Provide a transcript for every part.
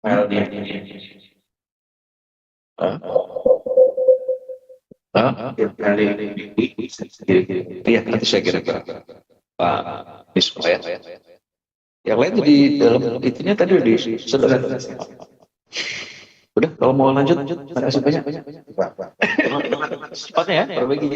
filenya. Tiap kali iya nanti saya kira-kira Pak Bisma ya. Yang lain di dalam itunya tadi udah sudah. Udah, kalau mau lanjut, terima kasih banyak. Cepatnya ya, berbagi.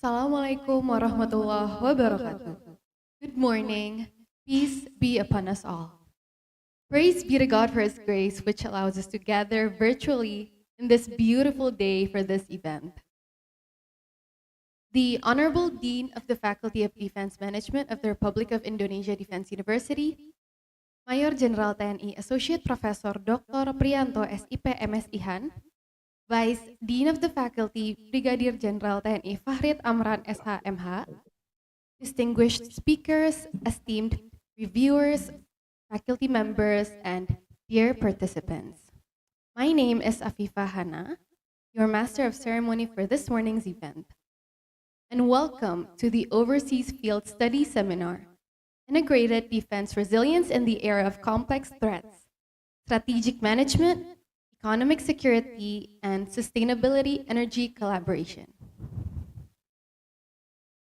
Assalamualaikum warahmatullahi wabarakatuh. Good morning. Peace be upon us all. Praise be to God for His grace, which allows us to gather virtually in this beautiful day for this event. The Honorable Dean of the Faculty of Defense Management of the Republic of Indonesia Defense University, Mayor Jenderal TNI Associate Professor Dr. Priyanto SIP MSIhan, Vice Dean of the Faculty Brigadier Jenderal TNI Fahrid Amran SH.MH, distinguished speakers, esteemed reviewers, faculty members, and dear participants. My name is Afifa Hana, your Master of Ceremony for this morning's event. And welcome to the Overseas Field Study Seminar, Integrated Defense Resilience in the Era of Complex Threats, Strategic Management, Economic Security, and Sustainability Energy Collaboration.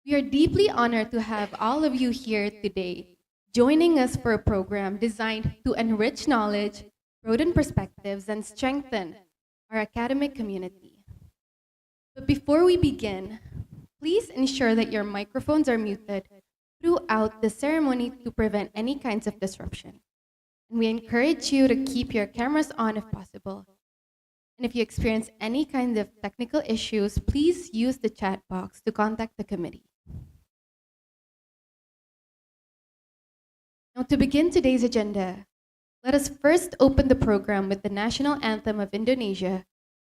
We are deeply honored to have all of you here today, joining us for a program designed to enrich knowledge, broaden perspectives, and strengthen our academic community. But before we begin, please ensure that your microphones are muted throughout the ceremony to prevent any kinds of disruption. And we encourage you to keep your cameras on if possible. And if you experience any kind of technical issues, please use the chat box to contact the committee. Now, to begin today's agenda, let us first open the program with the national anthem of Indonesia,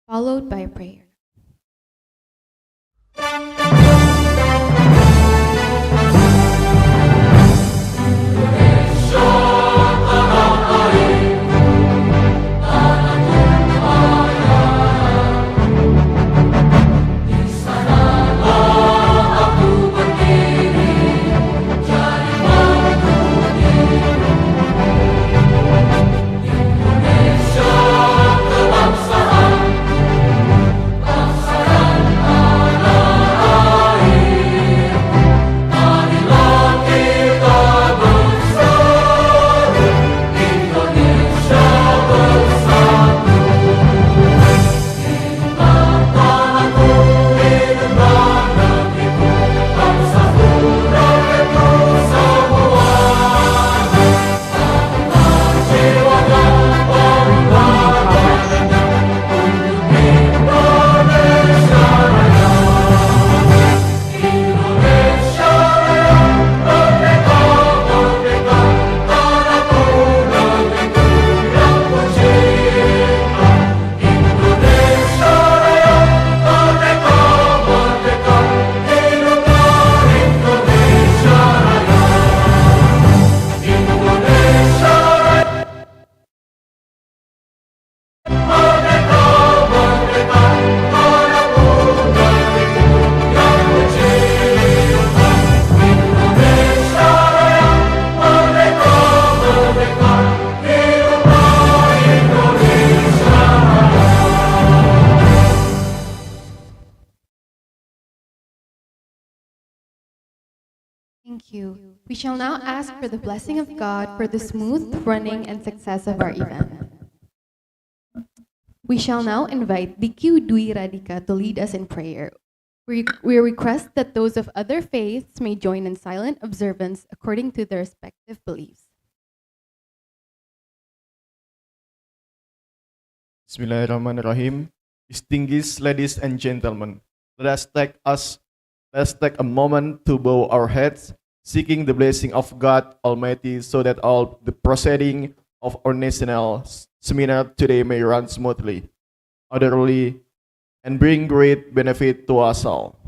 followed by a prayer. Thank you. We shall now ask for the blessing of God for the smooth running and success of our event. We shall now invite DQ Dwi Radika to lead us in prayer. We request that those of other faiths may join in silent observance according to their respective beliefs. Bismillahirrahmanirrahim. Distinguished ladies and gentlemen, let's take a moment to bow our heads, seeking the blessing of God Almighty so that all the proceeding of our national seminar today may run smoothly, orderly, and bring great benefit to us all.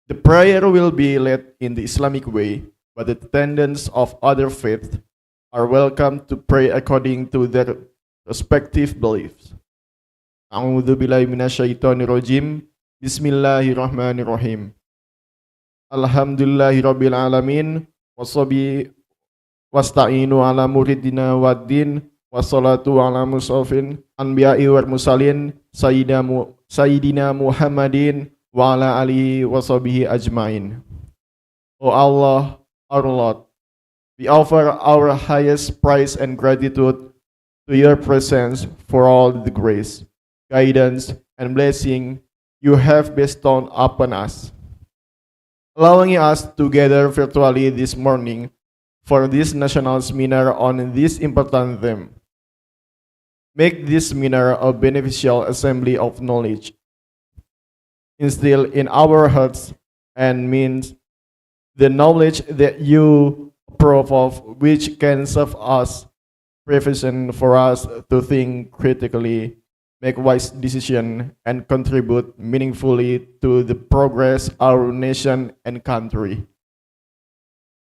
The prayer will be led in the Islamic way, but the attendants of other faiths are welcome to pray according to their respective beliefs. A'udzu billahi minasyaitonir rajim. Bismillahirrahmanirrahim. Alhamdulillahirabbil alamin wasta'inu ala muridina waddin wassalatu ala musafin anbiya'i wal mursalin sayyidina Muhammadin wa ala alihi washabihi ajmain. O Allah, our Lord, we offer our highest praise and gratitude to your presence for all the grace, guidance, and blessing you have bestowed upon us, allowing us to gather virtually this morning for this national seminar on this important theme. Make this seminar a beneficial assembly of knowledge, instill in our hearts and means the knowledge that you approve of, which can serve as preparation for us to think critically, make wise decisions, and contribute meaningfully to the progress of our nation and country.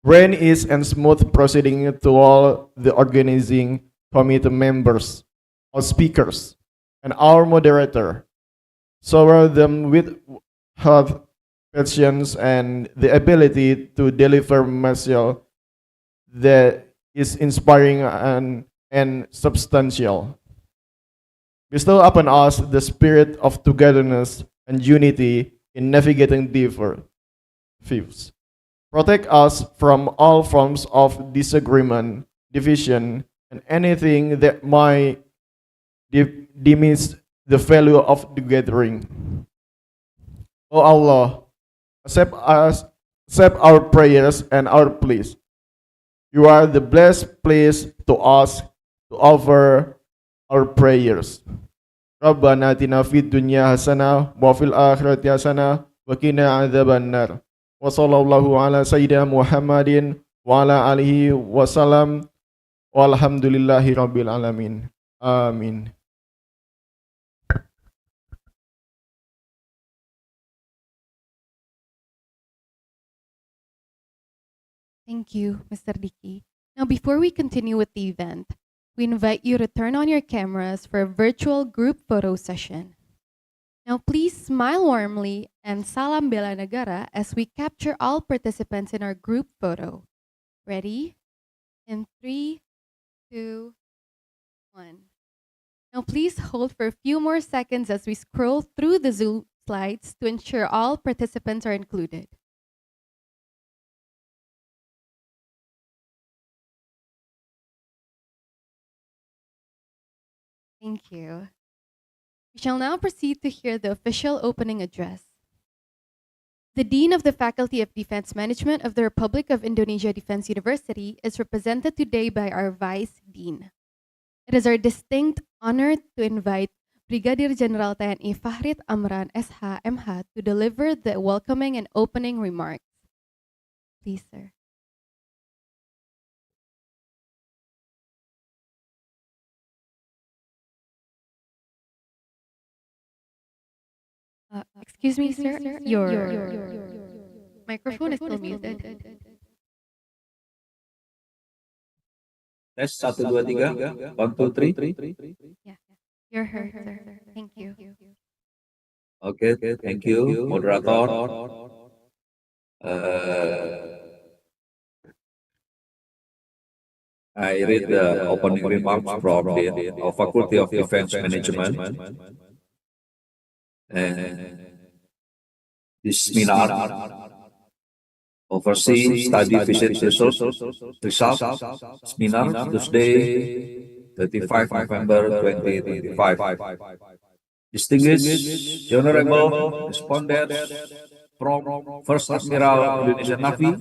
BRIN is and smooth proceeding to all the organizing committee members, our speakers, and our moderator. Shower them with health, patience, and the ability to deliver material that is inspiring and substantial. Bestow upon us the spirit of togetherness and unity in navigating different views. Protect us from all forms of disagreement, division, and anything that might diminish the value of the gathering. O Allah, accept our prayers and our pleas. You are the blessed place to us to offer our prayers. Rabbana atina fid dunya hasanah wa fil akhirati hasanah wa qina adzabannar. Wa sallallahu ala sayyidina Muhammadin wa ala alihi wa salam. Walhamdulillahi rabbil alamin. Amin. Thank you, Mr. Dicky. Now, before we continue with the event, we invite you to turn on your cameras for a virtual group photo session. Now, please smile warmly and salam bela negara as we capture all participants in our group photo. Ready? In 3, 2, 1. Now, please hold for a few more seconds as we scroll through the Zoom slides to ensure all participants are included. Thank you. We shall now proceed to hear the official opening address. The Dean of the Faculty of Defense Management of the Republic of Indonesia Defense University is represented today by our Vice Dean. It is our distinct honor to invite Brigadier General TNI Fahrid Amran SH MH to deliver the welcoming and opening remarks. Please, sir. Excuse me, sir. Your microphone is still muted. Tes 1 2 3 1 2 3. Yeah, you're heard, sir. Thank you. Okay, thank you, moderator. I read the opening remarks from the Faculty of Defense Management. And this seminar oversee study visit result seminar Tuesday 35 November 2025. Distinguished Honorable Respondents from First Admiral Indonesia Navy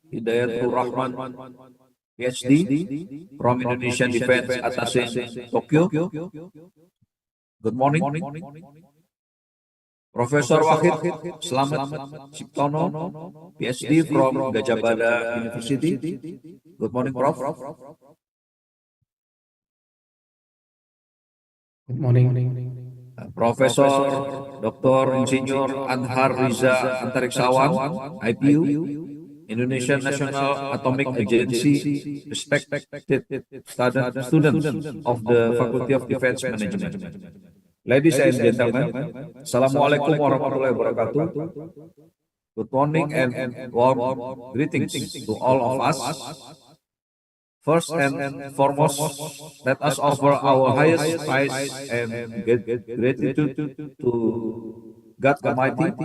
Hidayaturrahman Ph.D. from Indonesian Defense Attache Tokyo. Good morning. Professor Wakhid, Slamet, Ciptono, Ph.D. from Gajah Mada University. Good morning, Prof. Good morning. Professor Dr. Insinyur Anhar Riza Antariksawan, IPU, Indonesian National Atomic Agency, respected students of the Faculty of Defense Management. Ladies and gentlemen, Assalamualaikum warahmatullahi wabarakatuh. Good morning and warm greetings to all of us. First and foremost, let us offer our highest praise and gratitude to God Almighty,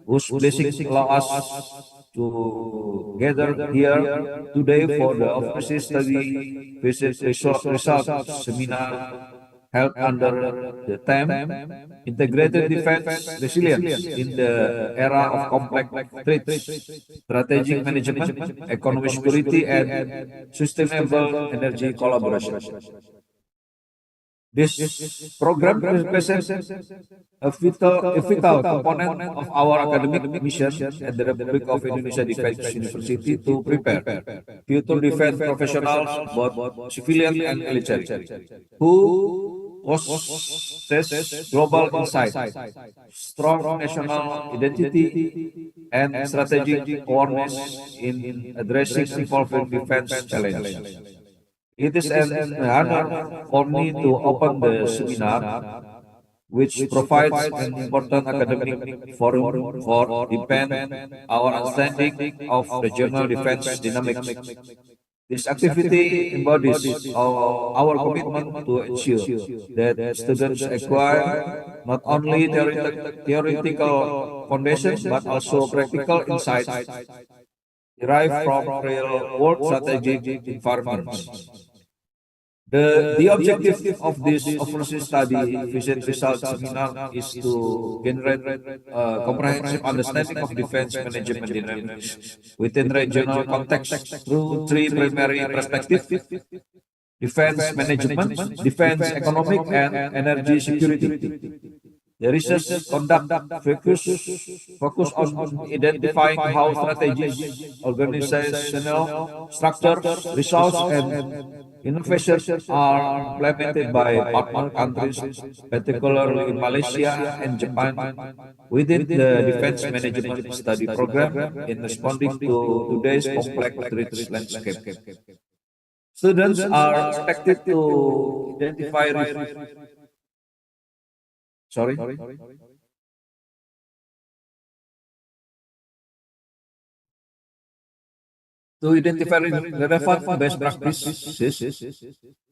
whose blessings allow us to gather here today for the Officer Study Visit Result Seminar held under the theme Integrated Defense Resilience in the Era of Complex Threats, Strategic Management, Economic Security, and Sustainable Energy Collaboration. This program represents a vital component of our academic mission at the Republic of Indonesia Defense University to prepare future defense professionals, both civilian and military, who possess global insight, strong national identity, and strategic awareness in addressing evolving defense challenges. It is an honor for me to open the seminar, which provides an important academic forum for deepening our understanding of regional defense dynamics. This activity embodies our commitment to ensure that students acquire not only theoretical foundations but also practical insights derived from real-world strategic environments. The objective of this overseas study visit result seminar is to generate a comprehensive understanding of defense management dynamics within regional context through three primary perspectives: defense management, defense economic, and energy security. The research conduct focus on identifying how strategies, organizational structures, results, and innovations are implemented by partner countries, particularly in Malaysia and Japan, within the defense management study program in responding to today's complex threat landscape. Students are expected to identify sorry. To identify relevant best practices,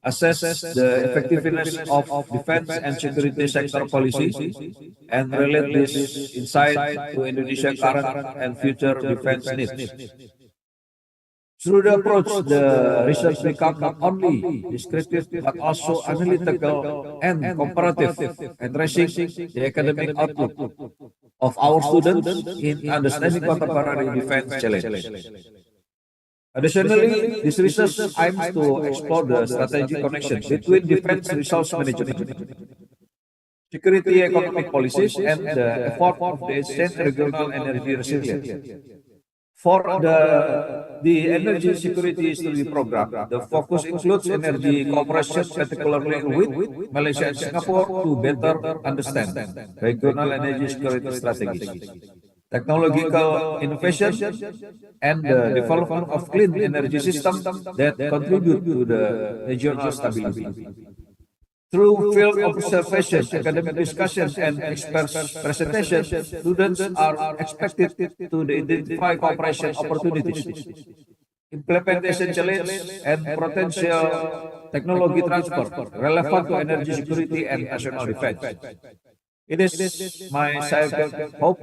assess the effectiveness of defense and security sector policy, and relate this insight to Indonesia's current and future defense needs. Through the approach, the research becomes not only descriptive but also analytical and comparative, addressing the academic outlook of our students in understanding contemporary defense challenges. Additionally, this research aims to explore the strategic connection between defense resource management, security economic policies, and the effort of the state regional energy resilience. For the energy security study program, the focus includes energy cooperation, particularly with Malaysia and Singapore, to better understand regional energy security strategies, technological innovation, and the development of clean energy systems that contribute to the regional stability. Through field observation, academic discussion, and expert presentation, students are expected to identify cooperation opportunities, implementation challenges, and potential technology transfer relevant to energy security and national defense. It is my sincere hope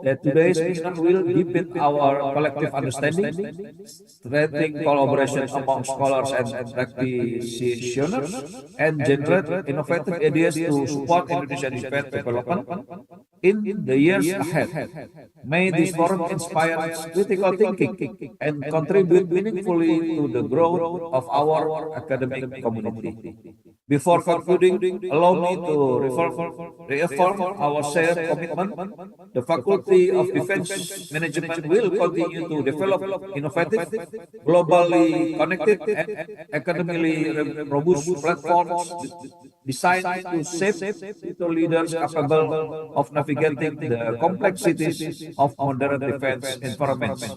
that today's session will deepen our collective understanding, strengthen collaboration among scholars and practitioners, and generate innovative ideas to support Indonesian defense development in the years ahead. May this forum inspire critical thinking and contribute meaningfully to the growth of our academic community. Before concluding, allow me to reaffirm our shared commitment. The Faculty of Defense Management will continue to develop innovative, globally connected, and academically robust platforms designed to shape future leaders capable of navigating the complexities of modern defense environments.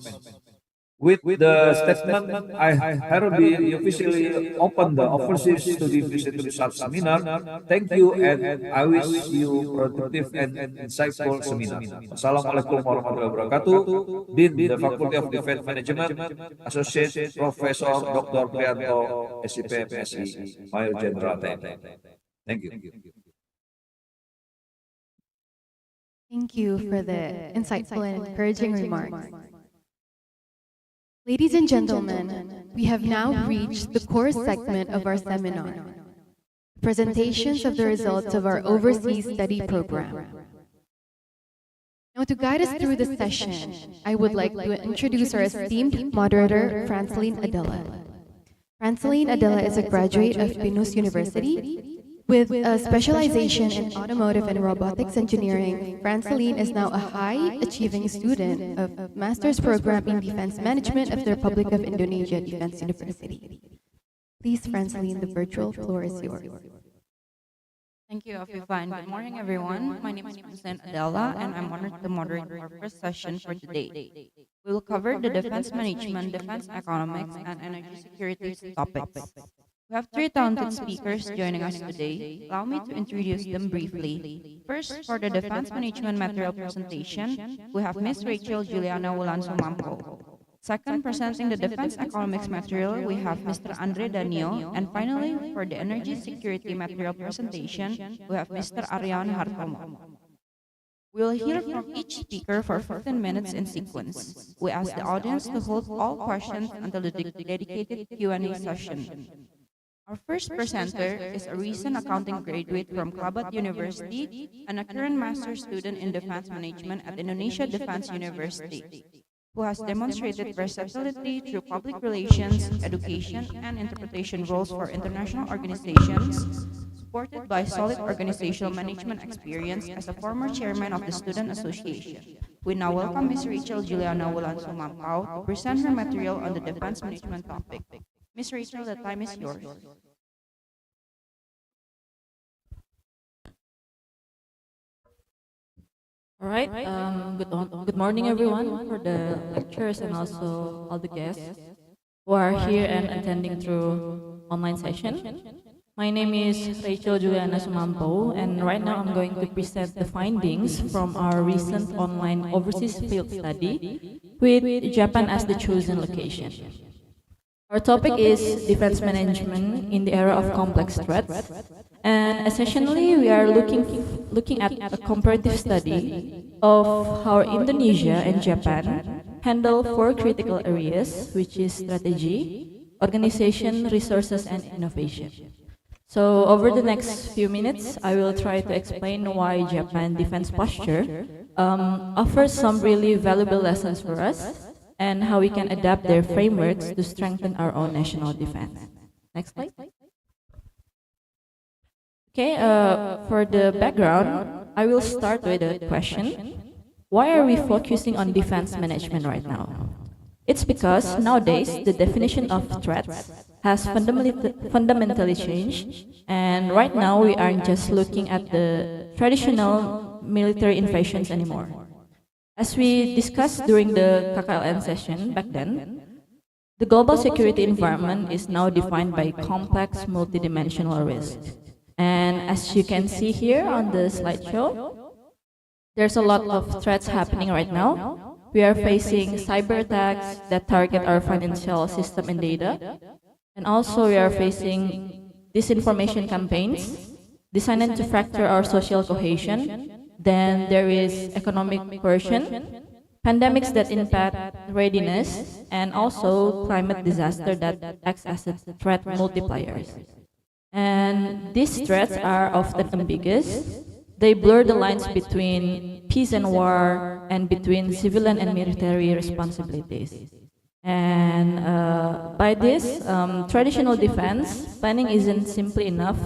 With the statement, I hereby officially open the overseas study visit research seminar. Thank you, and I wish you productive and insightful seminar. Assalamualaikum warahmatullahi wabarakatuh. Dean, the Faculty of Defense Management, Associate Professor Dr. Priyanto, SIP, MSI, Mayor General TNI. Thank you. Thank you for the insightful and encouraging remarks. Ladies and gentlemen, we have now reached the core segment of our seminar, presentations of the results of our overseas study program. Now, to guide us through this session, I would like to introduce our esteemed moderator, Franceline Adela. Franceline Adela is a graduate of Pinus University. With a specialization in automotive and robotics engineering, Franceline is now a high-achieving student of Master's Program in Defense Management of the Republic of Indonesia Defense University. Please, Franceline, the virtual floor is yours. Thank you, Afifan. Good morning, everyone. My name is President Adela, and I'm honored to moderate our first session for today. We will cover the defense management, defense economics, and energy security topics. We have three talented speakers joining us today. Allow me to introduce them briefly. First, for the defense management material presentation, we have Ms. Rachel Juliana Wulan Sumampouw. Second, presenting the defense economics material, we have Mr. Danio. And finally, for the energy security material presentation, we have Mr. Ariawan Hartomo. We will hear from each speaker for 15 minutes in sequence. We ask the audience to hold all questions until the dedicated Q&A session. Our first presenter is a recent accounting graduate from Klabat University and a current master's student in defense management at Indonesia Defense University, who has demonstrated versatility through public relations, education, and interpretation roles for international organizations, supported by solid organizational management experience as a former chairman of the Student Association. We now welcome Ms. Rachel Juliana Wulan Sumampouw to present her material on the defense management topic. Ms. Rachel, the time is yours. All right. Good morning, everyone, for the lecturers and also all the guests who are here and attending through online session. My name is Rachel Juliana Sumampouw, and right now I'm going to present the findings from our recent online overseas field study with Japan as the chosen location. Our topic is defense management in the era of complex threats, and essentially we are looking at a comparative study of how Indonesia and Japan handle four critical areas, which is strategy, organization, resources, and innovation. So over the next few minutes, I will try to explain why Japan defense posture offers some really valuable lessons for us, and how we can adapt their frameworks to strengthen our own national defense. Next slide. Okay, for the background, I will start with a question. Why are we focusing on defense management right now? It's because nowadays the definition of threats has fundamentally changed, and right now we aren't just looking at the traditional military invasions anymore. As we discussed during the KKLN session back then, the global security environment is now defined by complex multidimensional risks. And as you can see here on the slideshow, there's a lot of threats happening right now. We are facing cyber attacks that target our financial system and data. And also we are facing disinformation campaigns designed to fracture our social cohesion. Then there is economic coercion, pandemics that impact readiness, and also climate disaster that acts as a threat multipliers. And these threats are often ambiguous. They blur the lines between peace and war, and between civilian and military responsibilities. And by this, traditional defense planning isn't simply enough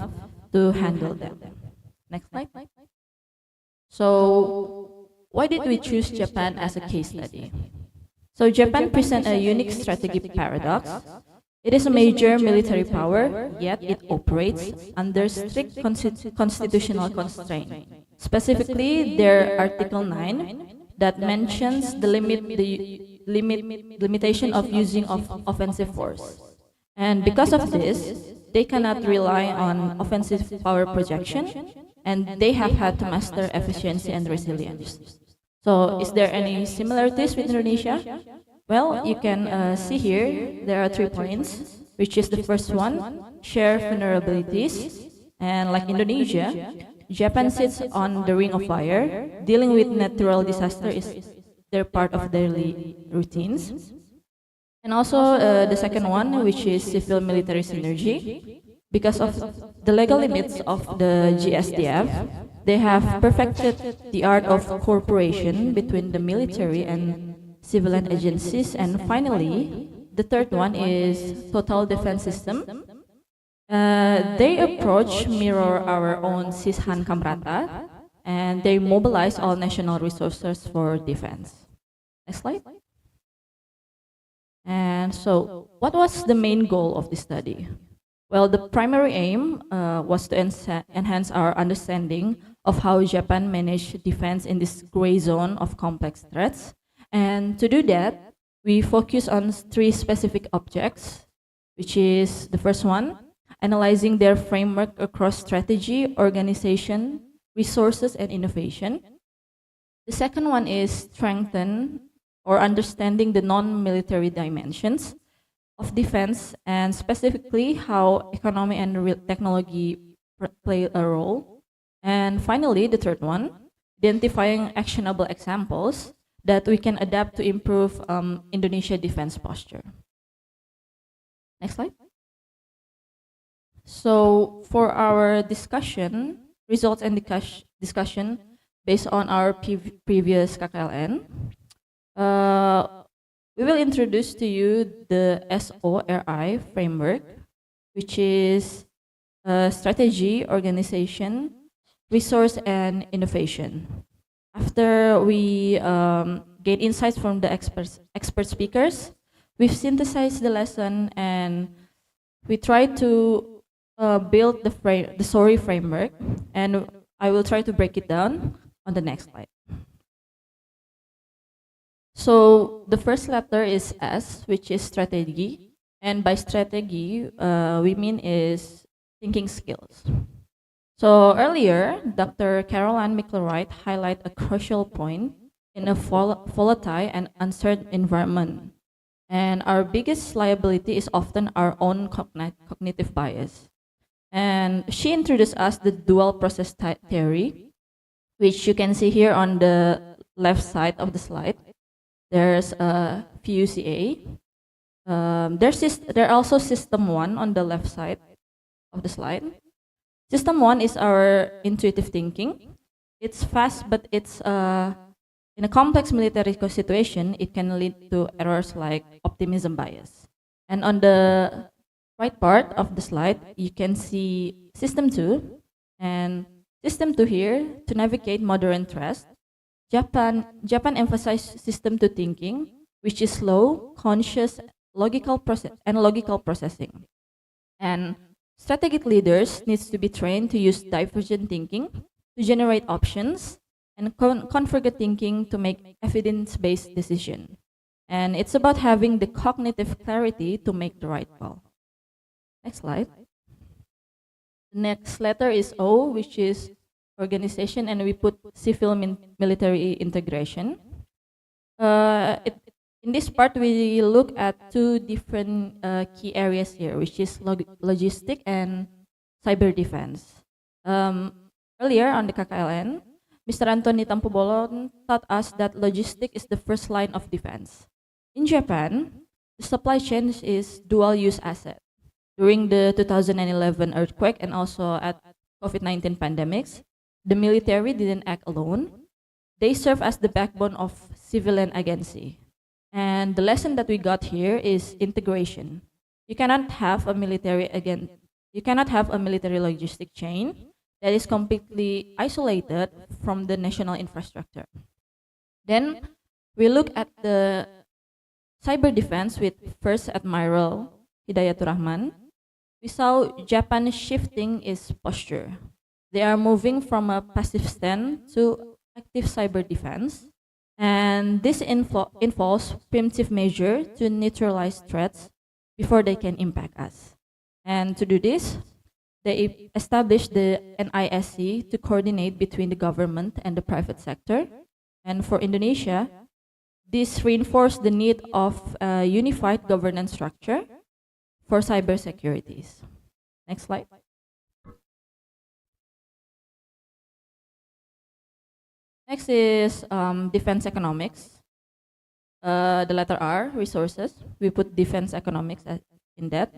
to handle them. Next slide. So, why did we choose Japan as a case study? So, Japan presents a unique strategic paradox. It is a major military power, yet it operates under strict constitutional constraint. Specifically, their Article 9 that mentions the limitation of using of offensive force. And because of this, they cannot rely on offensive power projection, and they have had to master efficiency and resilience. So, is there any similarities with Indonesia? Well, you can see here, there are 3 points, which is the first one, share vulnerabilities. And like Indonesia, Japan sits on the ring of fire. Dealing with natural disaster is their part of daily routines. And also the second one, which is civil military synergy. because of the legal limits of the GSDF, they have perfected the art of cooperation between the military and civilian agencies. And finally, the third one is total defense system. Their approach mirror our own Sishan Kamrata, and they mobilize all national resources for defense. Next slide. And so, what was the main goal of this study? Well, the primary aim was to enhance our understanding of how Japan managed defense in this gray zone of complex threats. And to do that, we focus on three specific objects, which is the first one, analyzing their framework across strategy, organization, resources, and innovation. The second one is strengthen or understanding the non-military dimensions of defense, and specifically how economy and technology play a role. And finally, the third one, identifying actionable examples that we can adapt to improve Indonesia defense posture. Next slide. So for our discussion, results and discussion based on our previous KKLN, we will introduce to you the SORI framework, which is strategy, organization, resource, and innovation. After we get insights from the expert speakers, we've synthesized the lesson and we try to build the SORI framework, and I will try to break it down on the next slide. So the first letter is S, which is strategy, and by strategy, we mean is thinking skills. So earlier, Dr. Caroline McElroy highlighted a crucial point in a volatile and uncertain environment. And our biggest liability is often our own cognitive bias. And she introduced us the dual process theory, which you can see here on the left side of the slide. There's FUCA. There's also System 1 on the left side of the slide. System 1 is our intuitive thinking. It's fast, but it's in a complex military situation, it can lead to errors like optimism bias. And on the right part of the slide, you can see System 2. And System 2 here, to navigate modern threats, Japan emphasized System 2 thinking, which is slow, conscious, logical processing. And strategic leaders needs to be trained to use divergent thinking to generate options, and configure thinking to make evidence-based decision. And it's about having the cognitive clarity to make the right call. Next slide. The next letter is O, which is organization, and we put civil military integration. In this part, we look at two different key areas here, which is logistic and cyber defense. Earlier on the KKLN, Mr. Antoni Tampubolon taught us that logistic is the first line of defense. In Japan, the supply chain is dual-use asset. During the 2011 earthquake and also at COVID-19 pandemics, the military didn't act alone. They serve as the backbone of civilian agency. And the lesson that we got here is integration. You cannot have a military logistic chain that is completely isolated from the national infrastructure. Then we look at the cyber defense with first Admiral Hidayaturrahman. We saw Japan shifting its posture. They are moving from a passive stand to active cyber defense. And this involves preemptive measure to neutralize threats before they can impact us. And to do this, they established the NISC to coordinate between the government and the private sector. And for Indonesia, this reinforced the need of a unified governance structure for cybersecurity. Next slide. Next is defense economics. The letter R, resources. We put defense economics in that.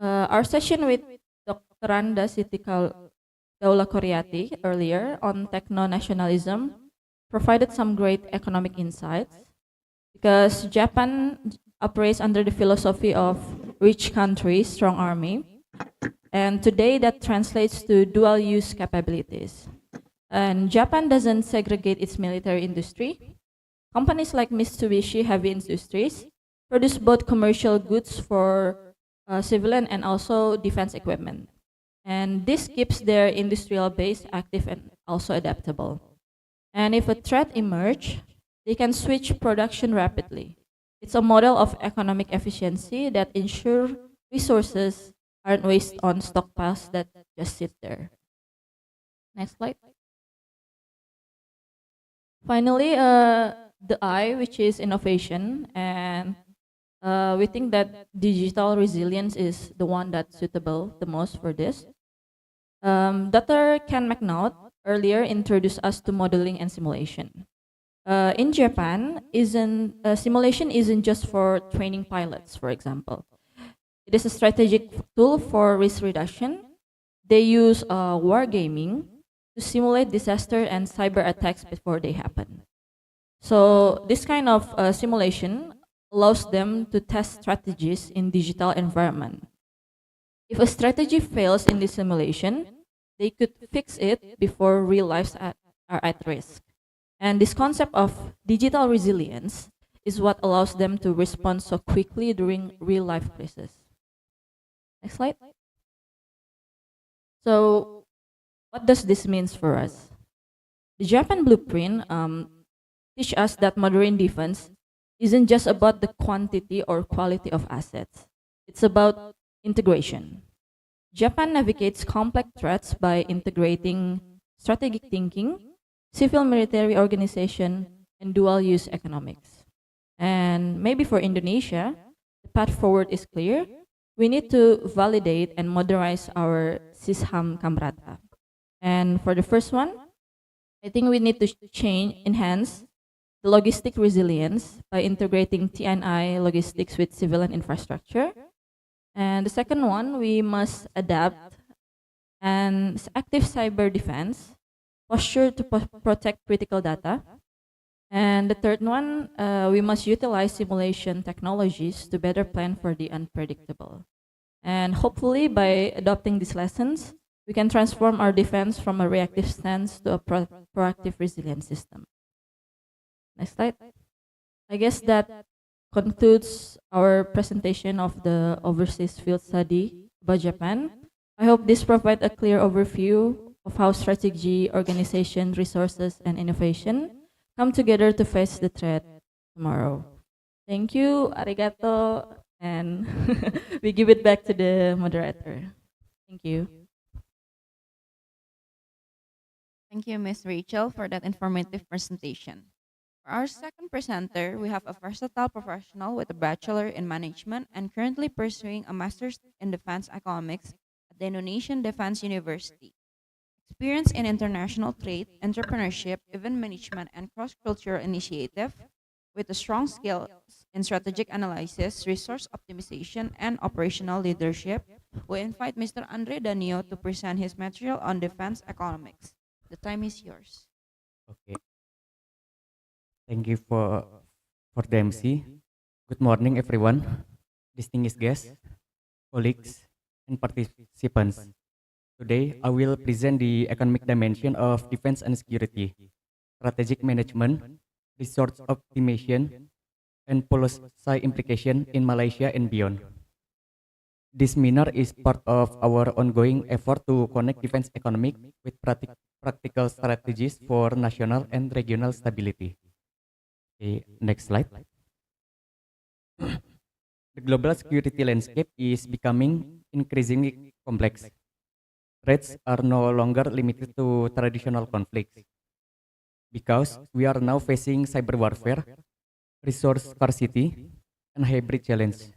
Our session with Dr. Randa Daula Koryati earlier on techno-nationalism provided some great economic insights because Japan operates under the philosophy of rich country, strong army. And today that translates to dual use capabilities. And Japan doesn't segregate its military industry. Companies like Mitsubishi Heavy Industries produce both commercial goods for civilian and also defense equipment. And this keeps their industrial base active and also adaptable. And if a threat emerges, they can switch production rapidly. It's a model of economic efficiency that ensures resources aren't wasted on stockpiles that just sit there. Next slide. Finally, the I, which is innovation, and we think that digital resilience is the one that's suitable the most for this. Dr. Ken McNaught earlier introduced us to modeling and simulation. In Japan, simulation isn't just for training pilots, for example. It is a strategic tool for risk reduction. They use wargaming to simulate disaster and cyber attacks before they happen. So this kind of simulation allows them to test strategies in digital environment. If a strategy fails in this simulation, they could fix it before real lives are at risk. And this concept of digital resilience is what allows them to respond so quickly during real life crises. Next slide. So what does this mean for us? The Japan blueprint teach us that modern defense isn't just about the quantity or quality of assets. It's about integration. Japan navigates complex threats by integrating strategic thinking, civil military organization, and dual-use economics. And maybe for Indonesia, the path forward is clear. We need to validate and modernize our Sisham Kamrata. And for the first one, I think we need to enhance the logistic resilience by integrating TNI logistics with civilian infrastructure. And the second one, we must adapt an active cyber defense posture to protect critical data. And the third one, we must utilize simulation technologies to better plan for the unpredictable. And hopefully, by adopting these lessons, we can transform our defense from a reactive stance to a proactive resilient system. Next slide. I guess that concludes our presentation of the overseas field study about Japan. I hope this provides a clear overview of how strategy, organization, resources, and innovation come together to face the threat tomorrow. Thank you, arigato, and we give it back to the moderator. Thank you. Thank you, Ms. Rachel, for that informative presentation. For our second presenter, we have a versatile professional with a bachelor in management and currently pursuing a master's in defense economics at the Indonesian Defense University. Experience in international trade, entrepreneurship, event management, and cross-cultural initiative, with a strong skills in strategic analysis, resource optimization, and operational leadership, we invite Mr. Danio to present his material on defense economics. The time is yours. Okay. Thank you for the MC. Good morning, everyone. Distinguished guests, colleagues, and participants. Today, I will present the economic dimension of defense and security, strategic management, resource optimization, and policy implication in Malaysia and beyond. This seminar is part of our ongoing effort to connect defense economic with practical strategies for national and regional stability. Okay, next slide. The global security landscape is becoming increasingly complex. Threats are no longer limited to traditional conflicts because we are now facing cyber warfare, resource scarcity, and hybrid challenge.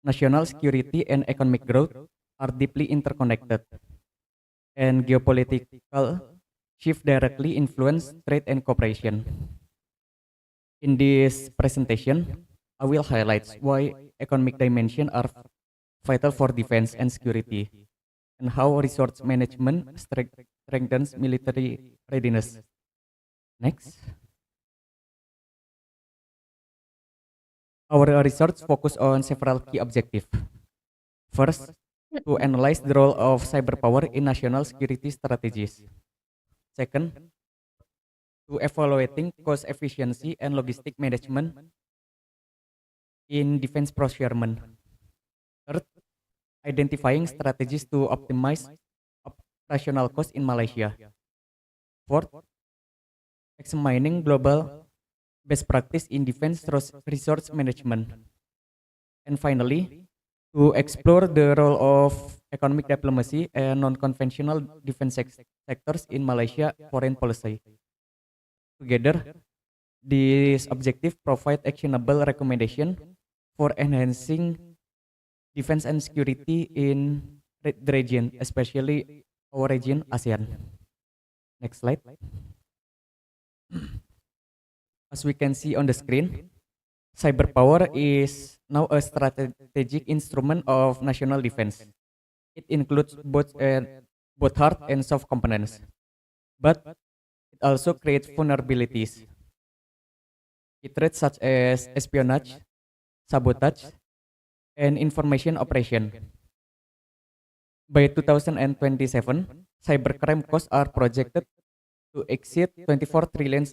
National security and economic growth are deeply interconnected, and geopolitical shift directly influence trade and cooperation. In this presentation, I will highlight why economic dimensions are vital for defense and security, and how resource management strengthens military readiness. Next. Our research focus on several key objectives. First, to analyze the role of cyber power in national security strategies. Second, to evaluating cost efficiency and logistic management in defense procurement. Third, identifying strategies to optimize operational costs in Malaysia. Fourth, examining global best practice in defense resource management. And finally, to explore the role of economic diplomacy and non-conventional defense sectors in Malaysia foreign policy. Together, these objectives provide actionable recommendation for enhancing defense and security in the region, especially our region, ASEAN. Next slide. As we can see on the screen, cyber power is now a strategic instrument of national defense. It includes both hard and soft components, but it also creates vulnerabilities. Threats such as espionage, sabotage, and information operation. By 2027, cybercrime costs are projected to exceed $24 trillion.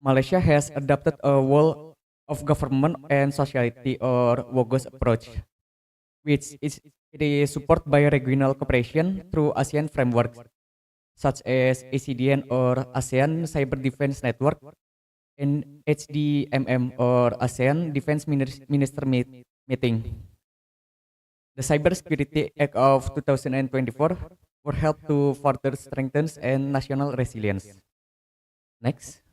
Malaysia has adopted a whole of government and society or WOGOS approach, which it is supported by regional cooperation through ASEAN frameworks, such as ACDN or ASEAN Cyber Defense Network, and HDMM or ASEAN Defense Minister Meeting. The Cybersecurity Act of 2024 will help to further strengthen and national resilience. Next.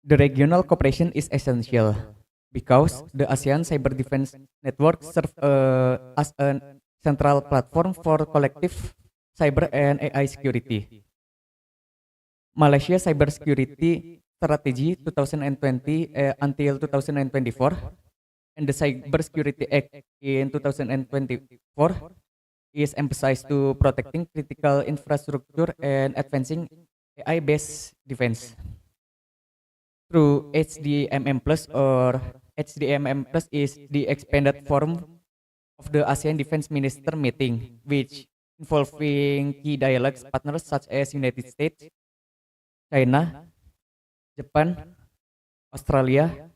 The regional cooperation is essential because the ASEAN Cyber Defense Network serves as a central platform for collective cyber and AI security. Malaysia Cybersecurity Strategy 2020 until 2024 and the Cybersecurity Act in 2024 is emphasized to protecting critical infrastructure and advancing AI-based defense. Through HDMM Plus or HDMM Plus is the expanded form of the ASEAN Defense Minister Meeting, which involving key dialogues partners such as United States, China, Japan, Australia,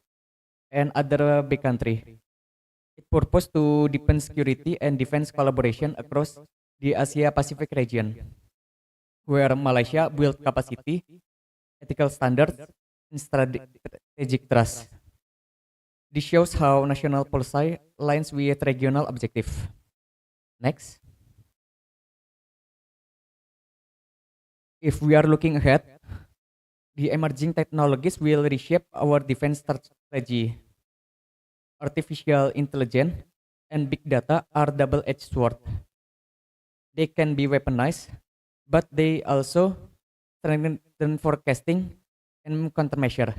and other big countries. It purpose to deepen security and defense collaboration across the Asia Pacific region, where Malaysia build capacity, ethical standards, and strategic trust. This shows how national policy aligns with regional objective. Next. If we are looking ahead, the emerging technologies will reshape our defense strategy. Artificial intelligence and big data are double-edged sword. They can be weaponized, but they also strengthen forecasting and countermeasure.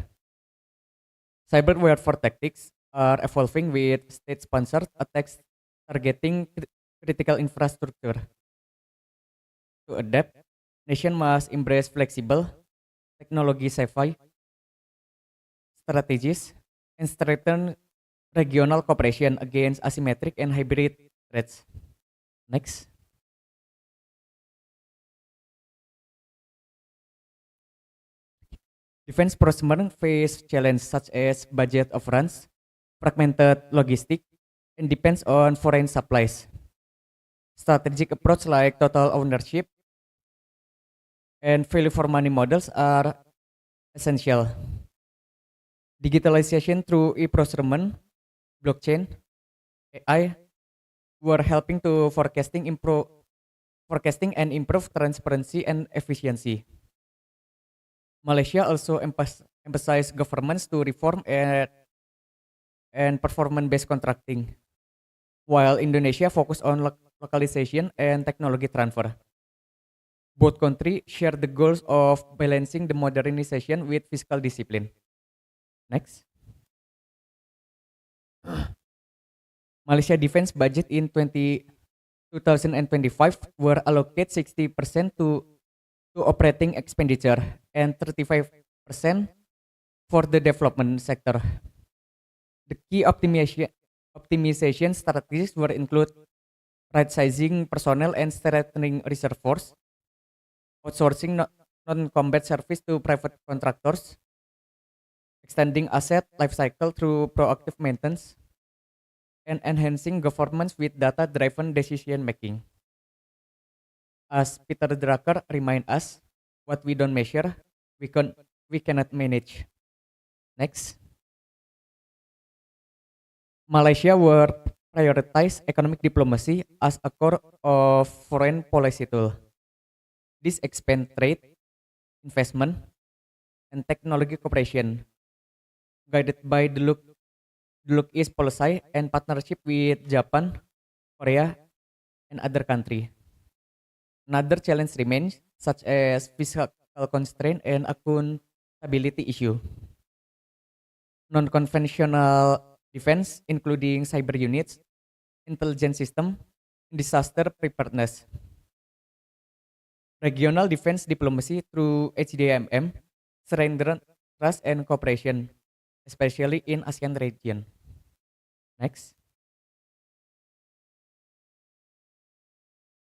Cyber warfare tactics are evolving with state-sponsored attacks targeting critical infrastructure. To adapt, nation must embrace flexible, technology-savvy strategies and strengthen regional cooperation against asymmetric and hybrid threats. Next. Defense procurement face challenges such as budget overruns, fragmented logistics, and depends on foreign supplies. Strategic approach like total ownership and value for money models are essential. Digitalization through e-procurement, blockchain, AI were helping to forecasting and improve transparency and efficiency. Malaysia also emphasized governments to reform and performance-based contracting, while Indonesia focused on localization and technology transfer. Both countries share the goals of balancing the modernization with fiscal discipline. Next. Malaysia defense budget in 2025 were allocated 60% to operating expenditure and 35% for the development sector. The key optimization strategies were include right sizing personnel and strengthening reserve force, outsourcing non-combat service to private contractors, extending asset lifecycle through proactive maintenance, and enhancing governance with data-driven decision making. As Peter Drucker remind us, what we don't measure, we cannot manage. Next, Malaysia will prioritize economic diplomacy as a core of foreign policy tool. This expand trade, investment, and technology cooperation, guided by the Look East policy and partnership with Japan, Korea, and other countries. Another challenge remains, such as fiscal constraint and accountability issue. Non-conventional defense, including cyber units, intelligence system, and disaster preparedness. Regional defense diplomacy through HDMM, strengthen trust and cooperation, especially in ASEAN region. Next.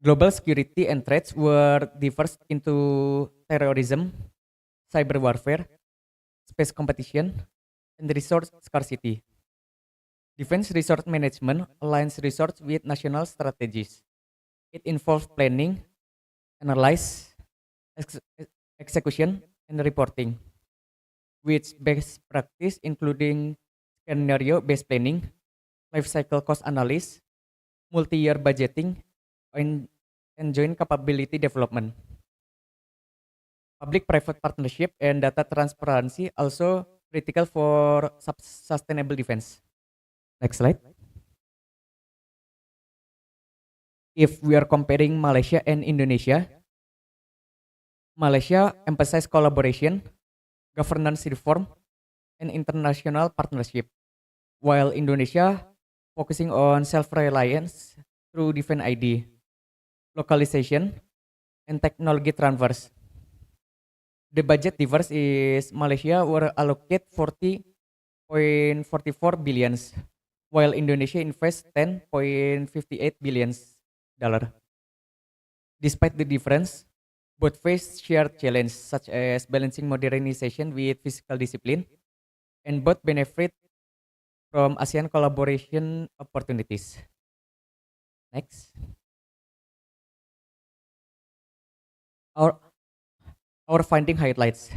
Global security and threats were diverse into terrorism, cyber warfare, space competition, and resource scarcity. Defense resource management aligns resource with national strategies. It involves planning, analyze, ex- execution, and reporting, with best practice including scenario-based planning, life cycle cost analysis, multi-year budgeting, and joint capability development. Public-private partnership and data transparency also critical for sustainable defense. Next slide. If we are comparing Malaysia and Indonesia, Malaysia emphasizes collaboration, governance reform, and international partnership, while Indonesia focusing on self-reliance through defense ID, localization, and technology transfers. The budget differs is Malaysia were allocated 40.44 billions, while Indonesia invests 10.58 billions dollar. Despite the difference, both face shared challenges such as balancing modernization with fiscal discipline, and both benefit from ASEAN collaboration opportunities. Next. Our our finding highlights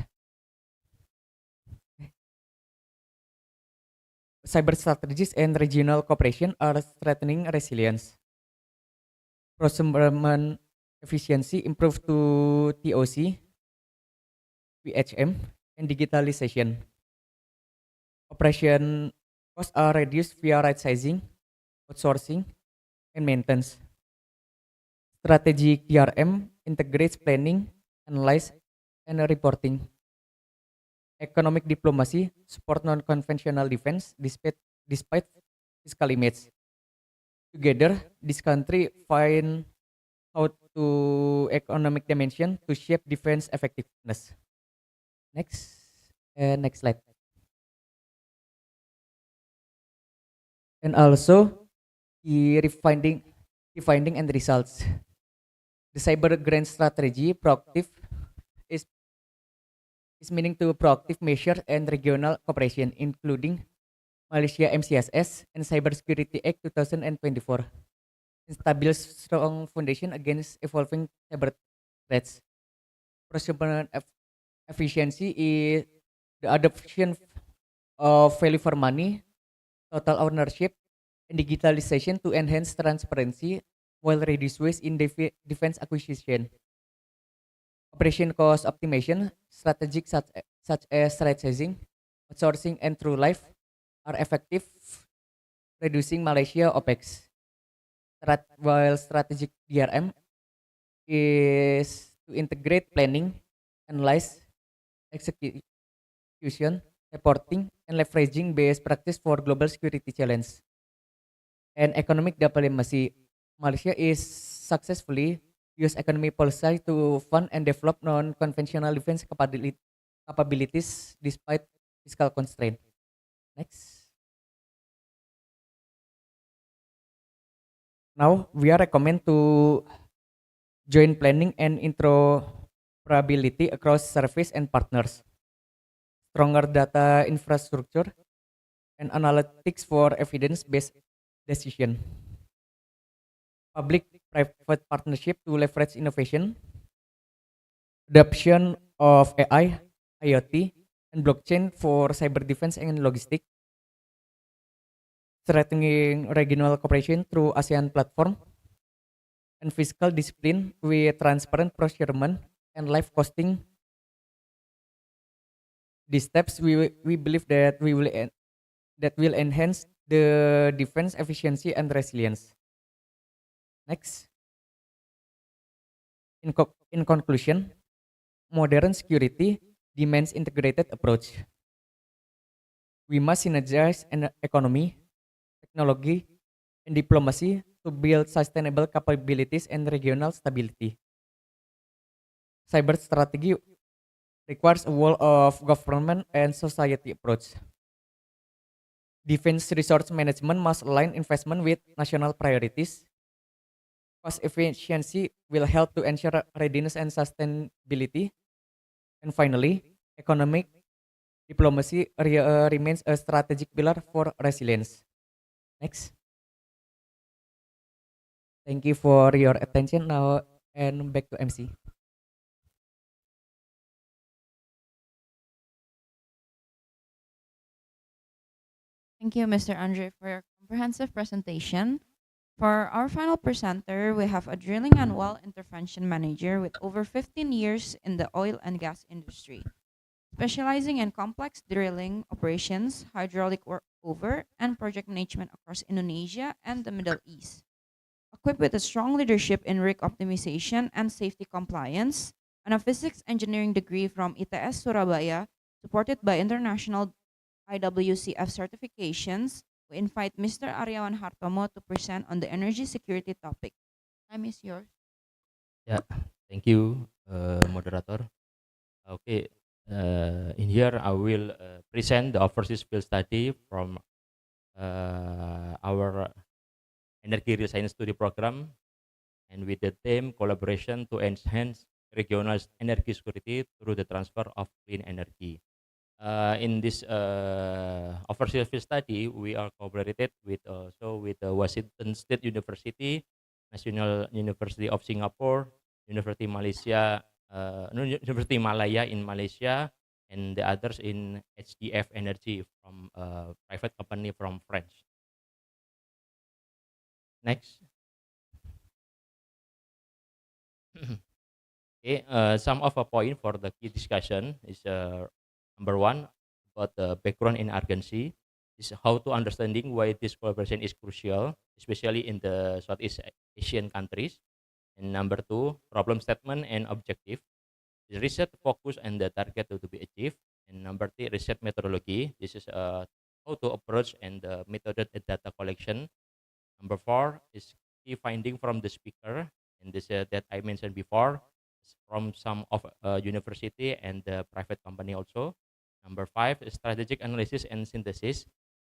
cyber strategies and regional cooperation are strengthening resilience. Procurement efficiency improved to TOC, PHM, and digitalization. Operation costs are reduced via right sizing, outsourcing, and maintenance. Strategic DRM integrates planning, analysis, and reporting. Economic diplomacy support non-conventional defense despite fiscal limits. Together, this country find how to economic dimension to shape defense effectiveness. Next, next slide. And also, the finding and results. The cyber grand strategy proactive is meaning to proactive measure and regional cooperation, including Malaysia MCSS and Cybersecurity Act 2024. Establish strong foundation against evolving cyber threats. Procurement efficiency is the adoption of value for money, total ownership, and digitalization to enhance transparency while reduce waste in defense acquisition. Operation cost optimization strategic such as right sizing, outsourcing, and true life are effective reducing Malaysia OPEX. While strategic DRM is to integrate planning, analyze, execution, supporting and leveraging best practice for global security challenge and economic diplomacy. Malaysia is successfully use economic policy to fund and develop non-conventional defense capabilities despite fiscal constraint. Next. Now we are recommend to joint planning and interoperability across service and partners, stronger data infrastructure, and analytics for evidence-based decision, public-private partnership to leverage innovation, adoption of AI, IoT, and blockchain for cyber defense and logistics, strengthening regional cooperation through ASEAN platform, and fiscal discipline with transparent procurement and live costing. These steps we believe that that will enhance the defense efficiency and resilience. Next, in conclusion, modern security demands integrated approach. We must synergize an economy, technology, and diplomacy to build sustainable capabilities and regional stability. Cyber strategy requires a whole of government and society approach. Defense resource management must align investment with national priorities. Cost efficiency will help to ensure readiness and sustainability. And finally, economic diplomacy remains a strategic pillar for resilience. Next. Thank you for your attention now and back to MC. Thank you, Mr. Andre, for your comprehensive presentation. For our final presenter, we have a drilling and well intervention manager with over 15 years in the oil and gas industry, specializing in complex drilling operations, hydraulic workover, and project management across Indonesia and the Middle East. Equipped with a strong leadership in rig optimization and safety compliance, and a physics engineering degree from ITS Surabaya, supported by international IWCF certifications, we invite Mr. Ariawan Hartomo to present on the energy security topic. Time is yours. Yeah, thank you, moderator. Okay, in here I will present the overseas field study from our energy science study program, and with the theme collaboration to enhance regional energy security through the transfer of clean energy. In this overseas field study, we are collaborated with also with the Washington State University, National University of Singapore, University Malaysia, no, University Malaya in Malaysia, and the others in HDF Energy from private company from France. Next. Okay, some of a point for the key discussion is number one about the background in urgency is how to understanding why this collaboration is crucial, especially in the Southeast Asian countries. And number two, problem statement and objective. The reset focus and the target to be achieved. And number three, reset methodology. This is how to approach and the method and data collection. Number four is key finding from the speaker, and this that I mentioned before from some of university and the private company also. Number five is strategic analysis and synthesis,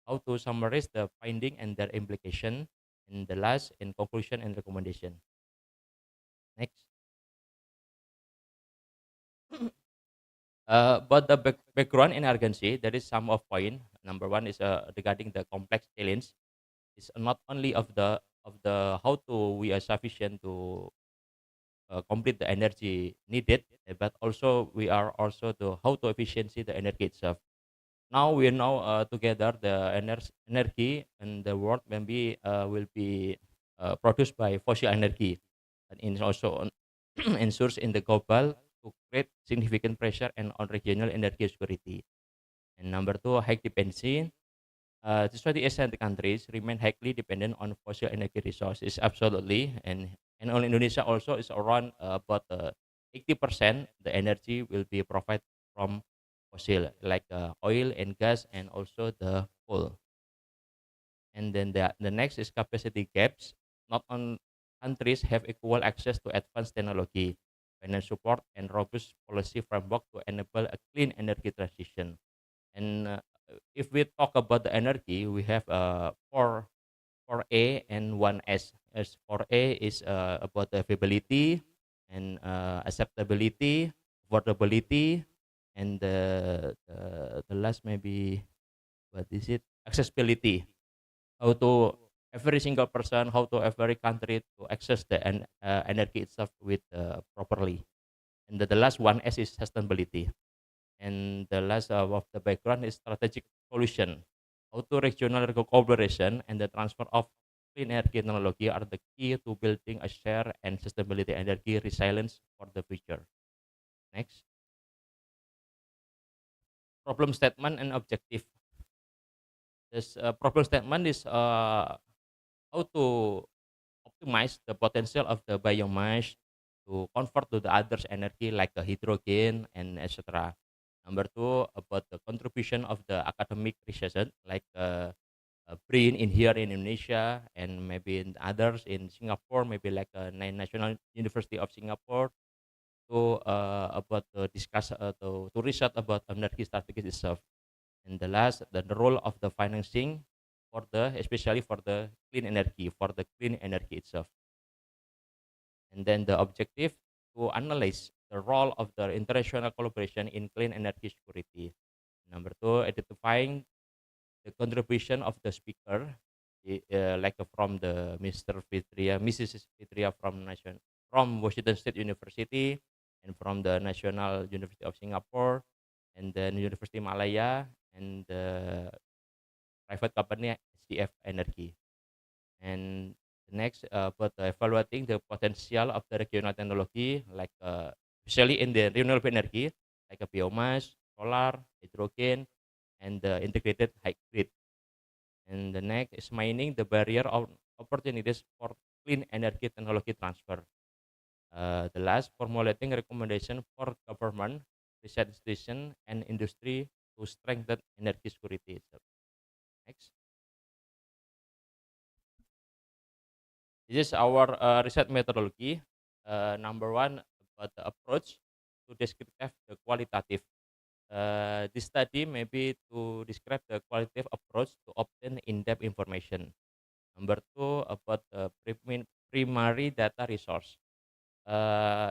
how to summarize the finding and their implication. And the last in conclusion and recommendation. Next. But the background in urgency, there is some of point. Number one is regarding the complex challenge. It's not only of the how to we are sufficient to complete the energy needed, but also we are also the how to efficiency the energy itself. Now we know together the energy in the world maybe will be produced by fossil energy, and it also ensures in the global to create significant pressure and on regional energy security. And number two, high dependency. Despite the Asian countries remain highly dependent on fossil energy resources, absolutely, and on Indonesia also is around about 80% the energy will be provided from fossil like oil and gas and also the coal. And then the next is capacity gaps. Not all countries have equal access to advanced technology, financial support, and robust policy framework to enable a clean energy transition. And if we talk about the energy, we have four A and one S. As 4A is about the availability and acceptability, affordability, and the last maybe what is it? Accessibility. How to every single person, how to every country to access the energy itself with properly. And the last one S is sustainability. And the last of the background is strategic solution. How to regional cooperation and the transfer of clean energy technology are the key to building a share and sustainability energy resilience for the future. Next, problem statement and objective. This problem statement is how to optimize the potential of the biomass to convert to the others energy like the hydrogen and etc. Number two, about the contribution of the academic research like BRIN in here in Indonesia and maybe in others in Singapore, maybe like National University of Singapore to about discuss to research about energy strategies itself. And the last, the role of the financing for the especially for the clean energy itself. And then the objective to analyze the role of the international collaboration in clean energy security. Number two, identifying the contribution of the speaker, like from the Mrs. Fitria from Washington State University, and from the National University of Singapore, and then University Malaya, and the private company SDF Energy. And the next, but evaluating the potential of the regional technology, like especially in the renewable energy, like a biomass, solar, hydrogen, and the integrated hybrid. And the next is mining the barrier of opportunities for clean energy technology transfer. The last, formulating recommendation for government, research institution, and industry to strengthen energy security itself. Next. This is our research methodology. Number one, about the approach to describe the qualitative. This study may be to describe the qualitative approach to obtain in-depth information. Number two, about the primary data resource.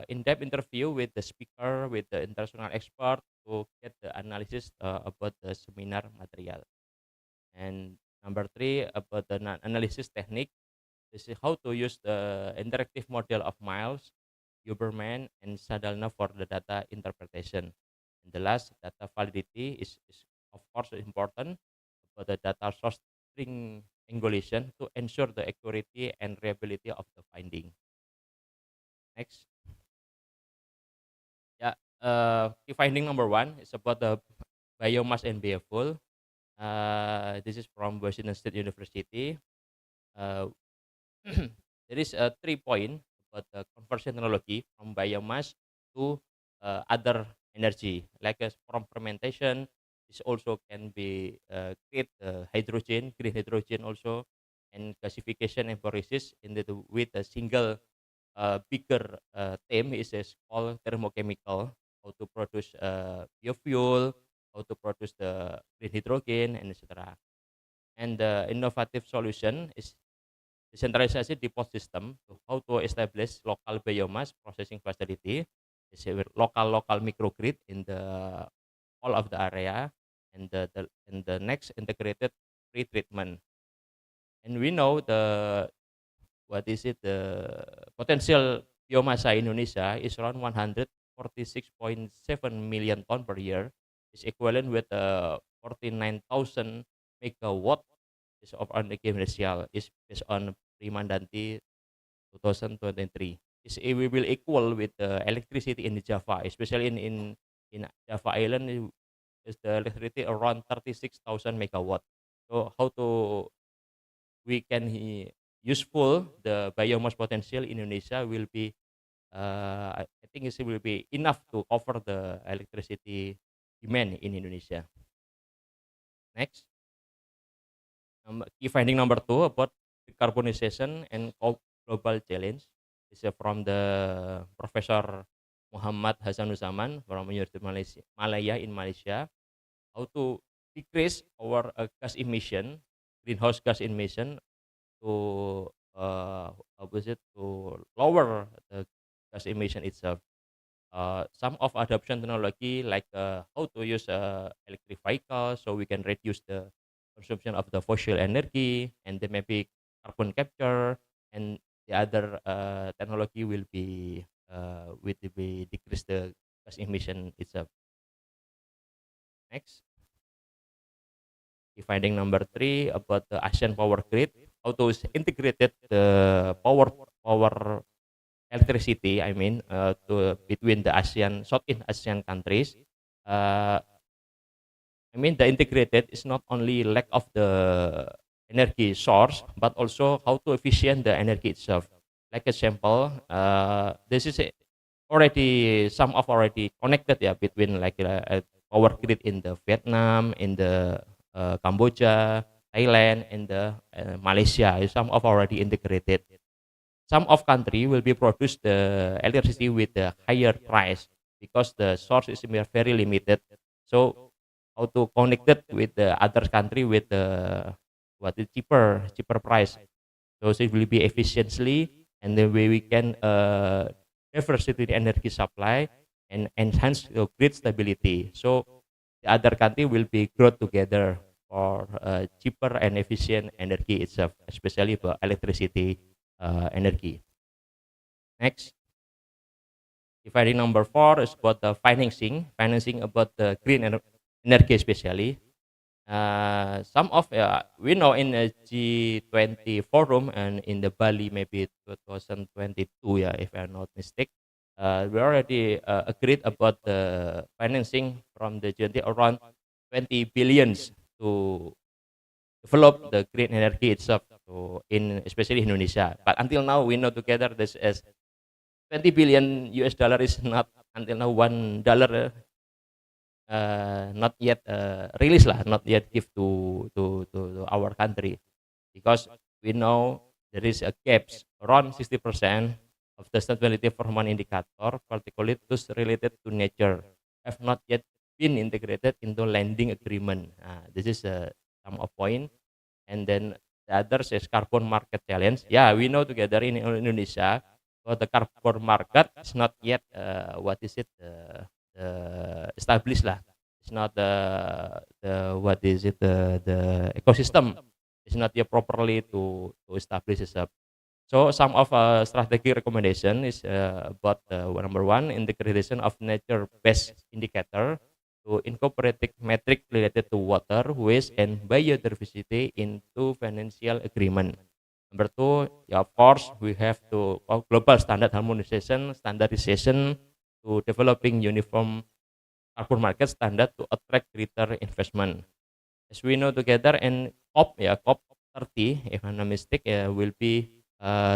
In-depth interview with the speaker, with the international expert to get the analysis about the seminar material. And number three, about the analysis technique. This is how to use the interactive model of Miles, Huberman, and Sadalna for the data interpretation. And the last, data validity is of course important, but the data source string angulation to ensure the accuracy and reliability of the finding. Next. Yeah, key finding number one is about the biomass and biofuel. This is from Washington State University. Uh, there is a 3 point about the conversion technology from biomass to other energy, like from fermentation. This also can be create hydrogen, green hydrogen also, and gasification and pyrolysis in the with a single bigger theme is called thermochemical, how to produce biofuel, how to produce the green hydrogen, and etc. And the innovative solution is decentralized depot system to how to establish local biomass processing facility, is a local microgrid in the all of the area, and the next integrated pre-treatment. And we know the what is it the potential biomassa in Indonesia is around 146.7 million ton per year, is equivalent with 49,000 megawatt is of energy Indonesia is based on Primandanti 2023. Is it will equal with the electricity in Java, especially in Java Island is the electricity around 36,000 megawatt. So how to we can useful the biomass potential in Indonesia will be I think it will be enough to cover the electricity demand in Indonesia. Next, key finding number 2 about decarbonization and global challenge is from the Professor Muhammad Hasanuzaman from University of Malaya in Malaysia. How to decrease our gas emission, greenhouse gas emission, to to lower the gas emission itself. Some of adoption technology like how to use electric vehicles so we can reduce the consumption of the fossil energy, and then maybe carbon capture, and the other technology will be decrease the gas emission itself. Next, finding number 3 about the ASEAN power grid, how to integrated the power electricity, I mean, to between the ASEAN, Southeast Asian countries. I mean, the integrated is not only lack of the energy source, but also how to efficient the energy itself. Like example, this is already some of already connected, yeah, between like a power grid in the Vietnam, in the Cambodia, Thailand, and the Malaysia. Some of already integrated. Some of country will be produce the electricity with the higher price because the source is very limited. So how to connect it with the other country with the what is cheaper price. So it will be efficiently, and the way we can diversity the energy supply and enhance the grid stability. So the other country will be grow together for cheaper and efficient energy itself, especially for electricity energy. Next, dividing number 4 is about the financing about the green energy especially. Some of we know in the G20 forum and in the Bali maybe 2022, yeah, if I'm not mistaken, we already agreed about the financing from the G20 around 20 billions to develop the green energy itself, so in especially Indonesia. But until now, we know together this is 20 billion US dollar is not until now $1 not yet released lah, not yet give to our country, because we know there is a gaps around 60% of the sustainability performance indicator, particularly those related to nature, have not yet been integrated into lending agreement. This is some of point. And then the others is carbon market challenge. Yeah, we know together in Indonesia, but the carbon market is not yet what is it established lah. It's not the what is it the ecosystem is not yet properly to establish itself. So some of strategic recommendation is about number 1, integration of nature-based indicator to incorporate metric related to water, waste, and biodiversity into financial agreement. Number 2, yeah, of course, we have to global standard harmonization, standardization to developing uniform carbon market standard to attract greater investment. As we know together, and COP 30, if I'm not mistaken, will be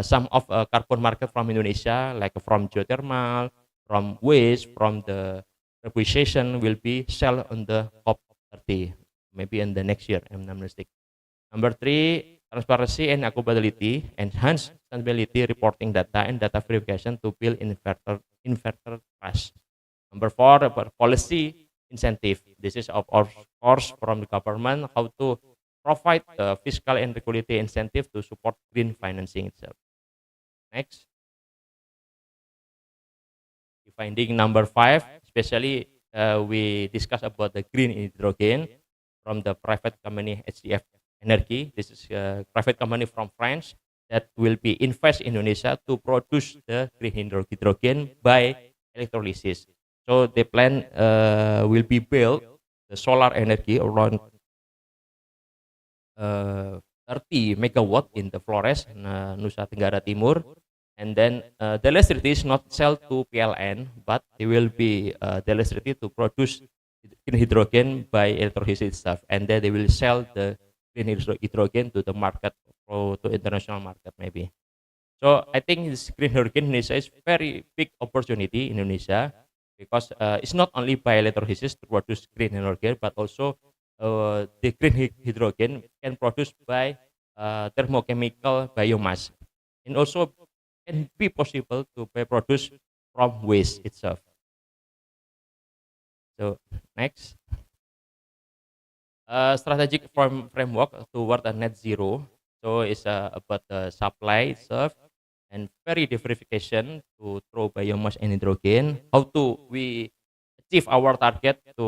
some of carbon market from Indonesia, like from geothermal, from waste, from the requisition will be sell on the COP 30, maybe in the next year, I'm not mistaken. Number 3, transparency and accountability, enhance sustainability reporting data and data verification to build investor trust. Number 4, policy incentive. This is of course from the government, how to provide fiscal and regulatory incentive to support green financing itself. Next, finding number 5, especially we discuss about the green hydrogen from the private company HDF Energy. This is a private company from France that will be invest in Indonesia to produce the green hydrogen by electrolysis. So the plant will be built the solar energy around 30 megawatt in the Flores, Nusa Tenggara Timur. And then the electricity is not sold to PLN, but it will be the electricity to produce green hydrogen by electrolysis itself. And then they will sell the green hydrogen to the market, or to international market maybe. So I think this green hydrogen in Indonesia is very big opportunity in Indonesia. because it's not only by electrolysis to produce green hydrogen, but also the green hydrogen can produce by thermochemical biomass, and also can be possible to be produced from waste itself. So next, strategic framework toward a net zero. So it's about the supply itself and very diversification to throw biomass and hydrogen. How to we achieve our target to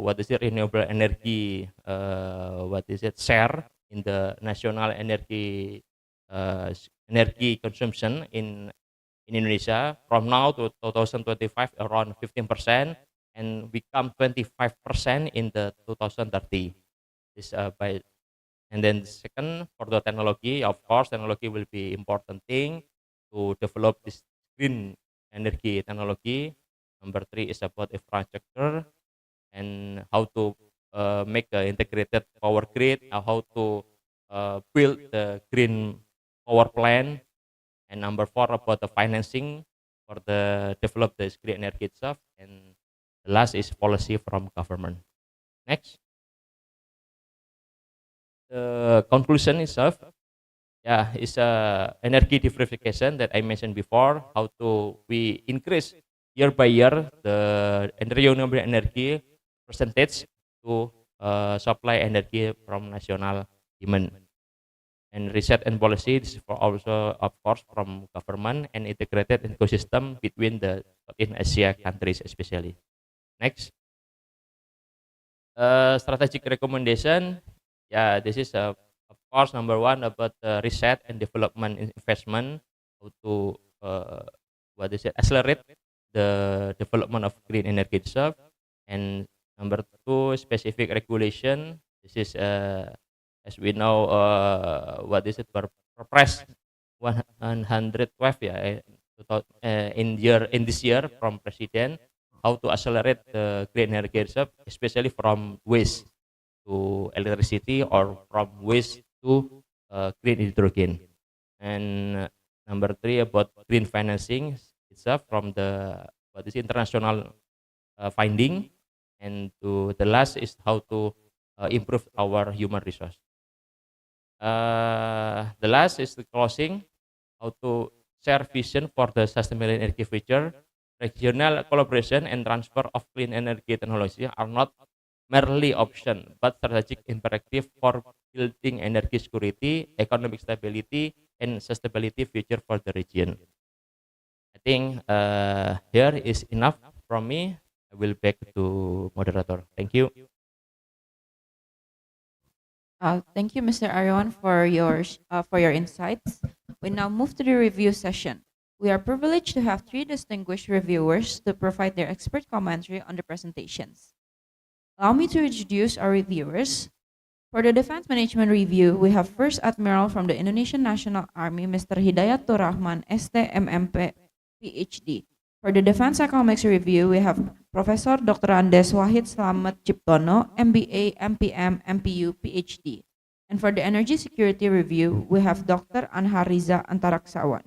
what is it renewable energy? What is it share in the national energy energy consumption in Indonesia from now to 2025 around 15% and become 25% in the 2030. This by and then second for the technology, of course, technology will be important thing to develop this green energy technology. Number three is about infrastructure and how to make an integrated power grid, how to build the green power plant, and number four about the financing for the develop the green energy itself, and the last is policy from government. Next, the conclusion itself, yeah, is energy diversification that I mentioned before. How to we increase year by year the renewable energy percentage to supply energy from national demand. And research and policy this is for also of course from government and integrated ecosystem between the in Asia countries especially. Next, strategic recommendation. Yeah, this is of course number one about research and development investment, how to what is it accelerate the development of green energy itself, and number two specific regulation. This is as we know what is it press 112 ya in this year from president, how to accelerate the green energy itself, especially from waste to electricity or from waste to green hydrogen. And number three about green financing itself from the what is international finding, and to the last is how to improve our human resource. The last is the closing, how to share vision for the sustainable energy future. Regional collaboration and transfer of clean energy technology are not merely option, but strategic imperative for building energy security, economic stability, and sustainability future for the region. I think here is enough from me. I will back to moderator. Thank you. Thank you, Mr. Ariawan, for your insights. We now move to the review session. We are privileged to have three distinguished reviewers to provide their expert commentary on the presentations. Allow me to introduce our reviewers. For the Defense Management Review, we have First Admiral from the Indonesian National Army, Mr. Hidayaturrahman, S.T. M.M.P, Ph.D. For the Defense Economics Review, we have Professor Dr. Wakhid Slamet Ciptono, M.B.A, M.P.M, M.P.U, Ph.D. And for the Energy Security Review, we have Dr. Anhar Riza Antariksawan.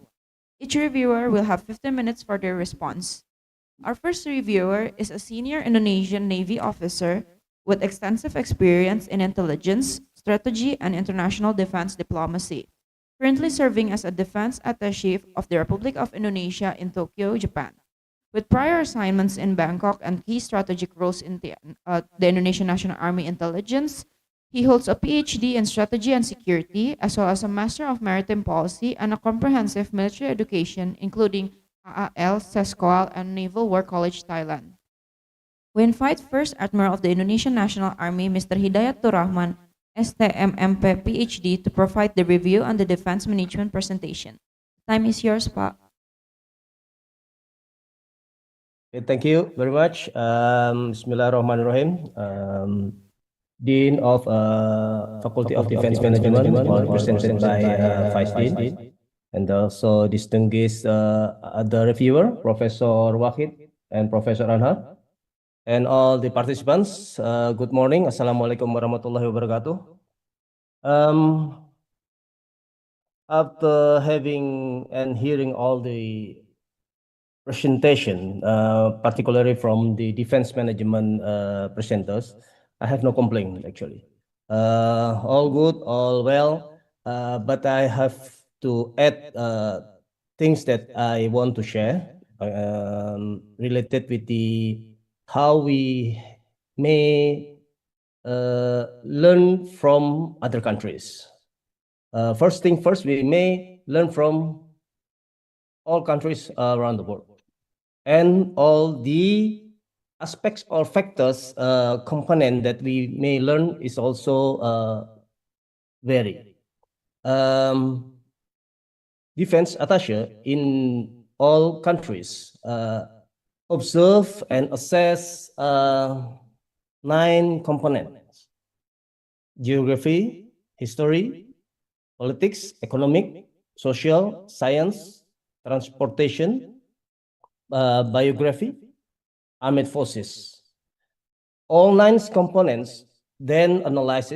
Each reviewer will have 15 minutes for their response. Our first reviewer is a senior Indonesian Navy officer with extensive experience in intelligence, strategy, and international defense diplomacy, currently serving as a defense attaché of the Republic of Indonesia in Tokyo, Japan. With prior assignments in Bangkok and key strategic roles in the Indonesian National Army Intelligence, he holds a PhD in Strategy and Security, as well as a Master of Maritime Policy and a comprehensive military education, including AAL, SESCOAL, and Naval War College, Thailand. We invite First Admiral of the Indonesian National Army, Mr. Hidayaturrahman, STMMP, PhD, to provide the review on the defense management presentation. Time is yours, Pa. Okay, thank you very much. Bismillahirrahmanirrahim. Dean of Faculty of Defense Management, represented by Vice Dean, and also distinguished other reviewer, Professor Wakhid and Professor Anhar, and all the participants. Good morning. Assalamualaikum warahmatullahi wabarakatuh. After having and hearing all the presentation, particularly from the defense management presenters, I have no complaint actually. All good, all well, but I have to add things that I want to share related with the how we may learn from other countries. First thing first, we may learn from all countries around the world and all the aspects or factors component that we may learn is also vary. Defense attaché in all countries observe and assess 9 components: geography, history, politics, economic, social, science, transportation, biography, armed forces. All 9 components then analyze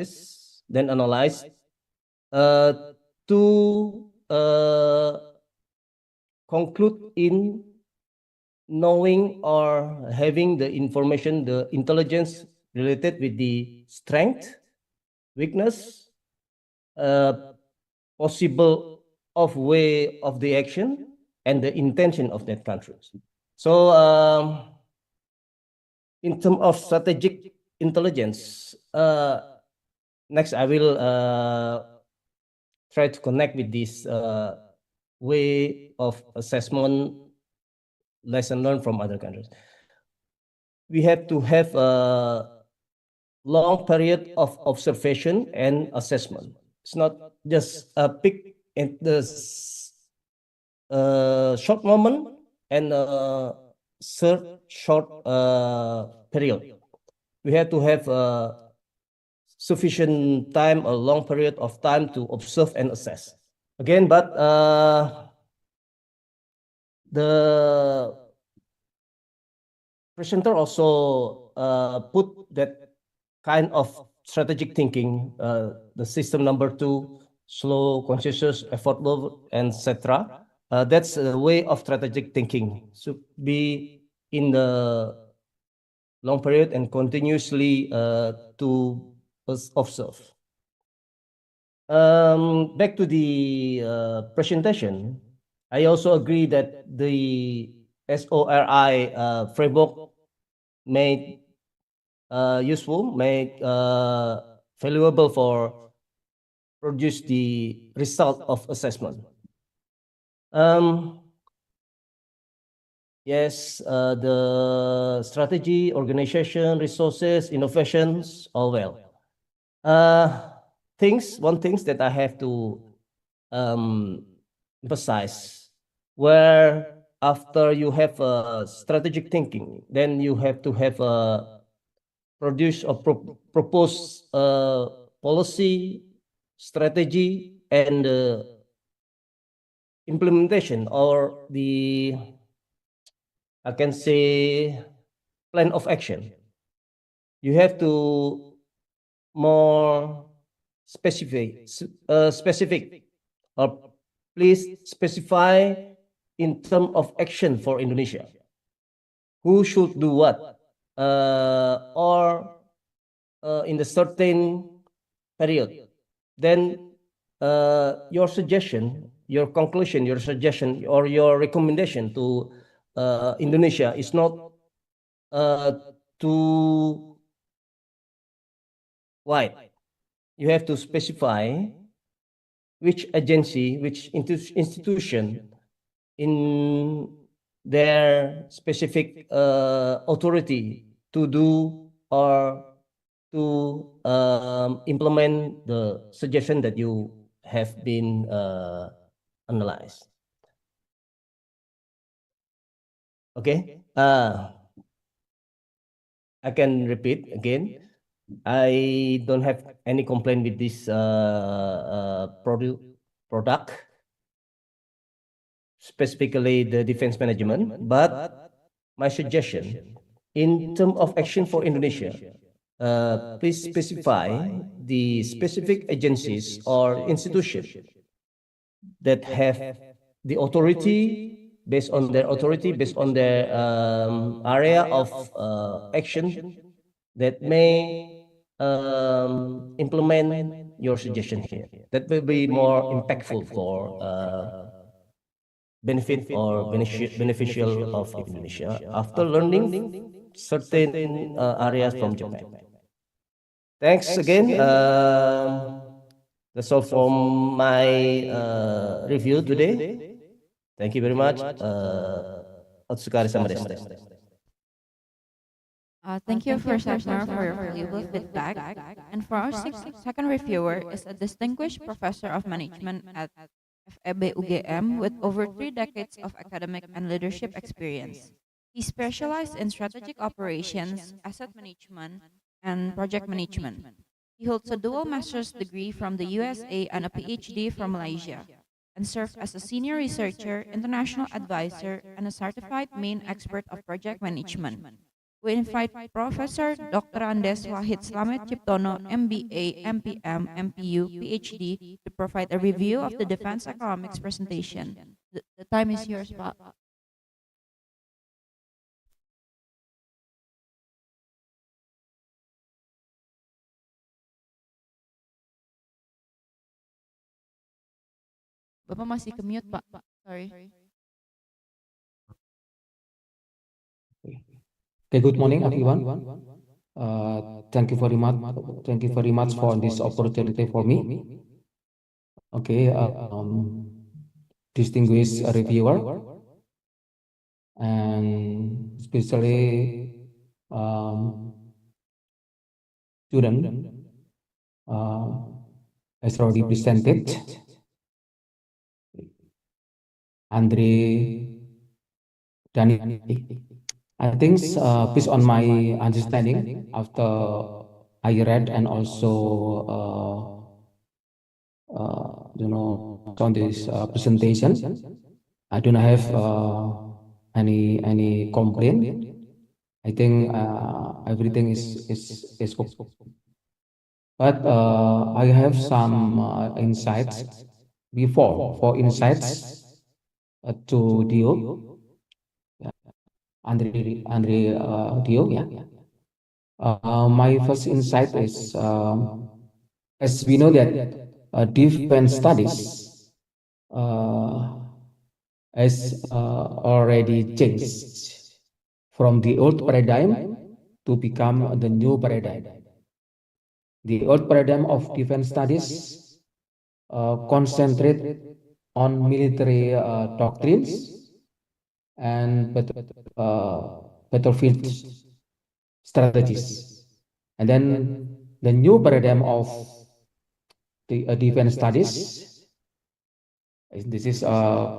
to conclude in knowing or having the information, the intelligence related with the strength, weakness, possible of way of the action, and the intention of that country. So in terms of strategic intelligence, next I will try to connect with this way of assessment, lesson learned from other countries. We have to have a long period of observation and assessment. It's not just a pick in the short moment and short period. We have to have sufficient time, a long period of time to observe and assess. Again, but the presenter also put that kind of strategic thinking, the system number 2, slow, conscious, effortful, etc. That's a way of strategic thinking. Should be in the long period and continuously to observe. Back to the presentation, I also agree that the SORI framework made useful, made valuable for produce the result of assessment. Yes, the strategy, organization, resources, innovations, all well. One things that I have to emphasize, where after you have a strategic thinking, then you have to have a produce or propose policy, strategy, and implementation, or the, I can say, plan of action. You have to more specific, or please specify in terms of action for Indonesia. Who should do what, or in the certain period. Then your suggestion, your conclusion, your suggestion, or your recommendation to Indonesia is not too wide. You have to specify which agency, which institution in their specific authority to do or to implement the suggestion that you have been analyzed. Okay, I can repeat again. I don't have any complaint with this product, specifically the defense management, but my suggestion in terms of action for Indonesia, please specify the specific agencies or institutions that have the authority, based on their authority, based on their area of action that may implement your suggestion here. That will be more impactful for benefit or beneficial of Indonesia after learning certain areas from Japan. Thanks again. That's all from my review today. Thank you very much. Otsukare sama desu. Thank you, First Admiral, for your valuable feedback. And for our second reviewer is a distinguished professor of management at FEB UGM with over 3 decades of academic and leadership experience. He specialized in strategic operations, asset management, and project management. He holds a dual master's degree from the USA and a Ph.D. from Malaysia, and served as a senior researcher, international advisor, and a certified main expert of project management. We invite Professor Dr. Andes Wakhid Slamet Ciptono, M.B.A, M.P.M, M.P.U, Ph.D. to provide a review of the defense economics presentation. The time is yours, Pak. Bapak masih ke-mute, Pak. Sorry. Okay, good morning, everyone. Thank you very much. Thank you very much for this opportunity for me. Okay, distinguished reviewer, and especially student, as already presented, Andre, Danio. I think based on my understanding after I read and also on this presentation, I don't have any complaint. I think everything is good. But I have some insights for insights to Dio. Andre Dio, yeah. My first insight is, as we know that defense studies has already changed from the old paradigm to become the new paradigm. The old paradigm of defense studies concentrate on military doctrines and battlefield strategies. And then the new paradigm of the defense studies, this is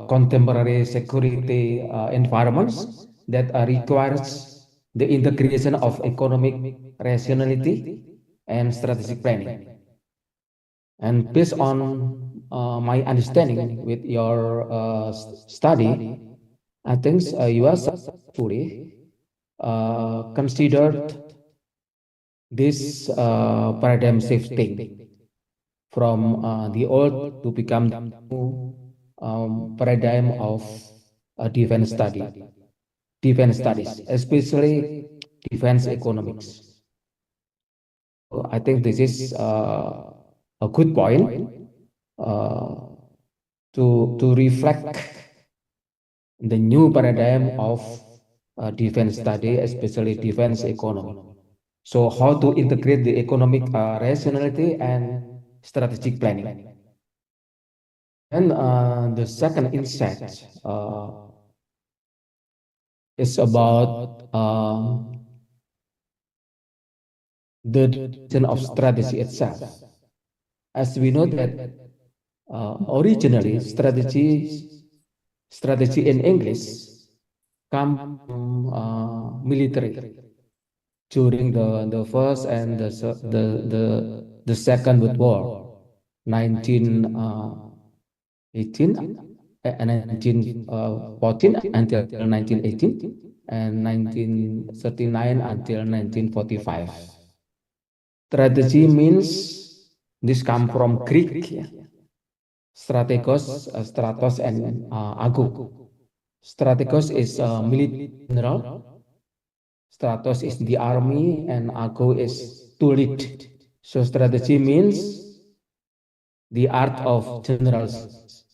contemporary security environments that requires the integration of economic rationality and strategic planning. And based on my understanding with your study, I think you are successfully considered this paradigm shifting from the old to become the new paradigm of defense studies, especially defense economics. So I think this is a good point to reflect the new paradigm of defense study, especially defense economy. So how to integrate the economic rationality and strategic planning. And the second insight is about the definition of strategy itself. As we know that originally strategy in English come from military during the first and the second World War, 1914 until 1918 and 1939 until 1945. Strategy means this come from Greek, strategos, stratos, and ago. Strategos is military general. Stratos is the army, and Ago is to lead. So strategy means the art of generals.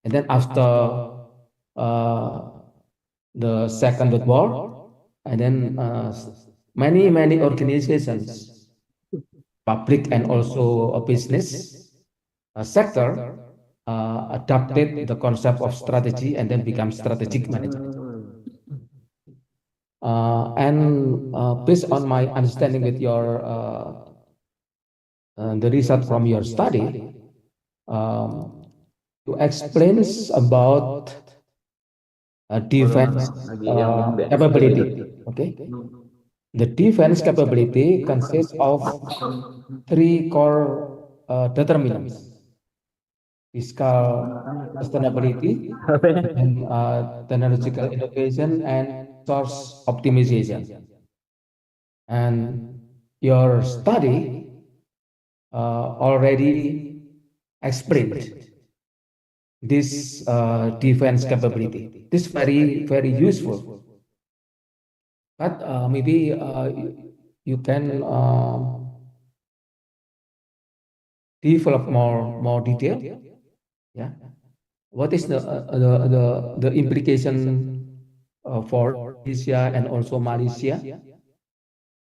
And then after uh, the Second World War, and then many organizations, public and also a business sector, adopted the concept of strategy and then become strategic management. Based on my understanding with your the result from your study, to explain about defense capability. Okay, the defense capability consists of three core determinants: fiscal sustainability, and technological innovation, and source optimization. And your study already explained this defense capability. This very useful. But maybe you can develop more detail. Yeah. What is the implication for Indonesia and also Malaysia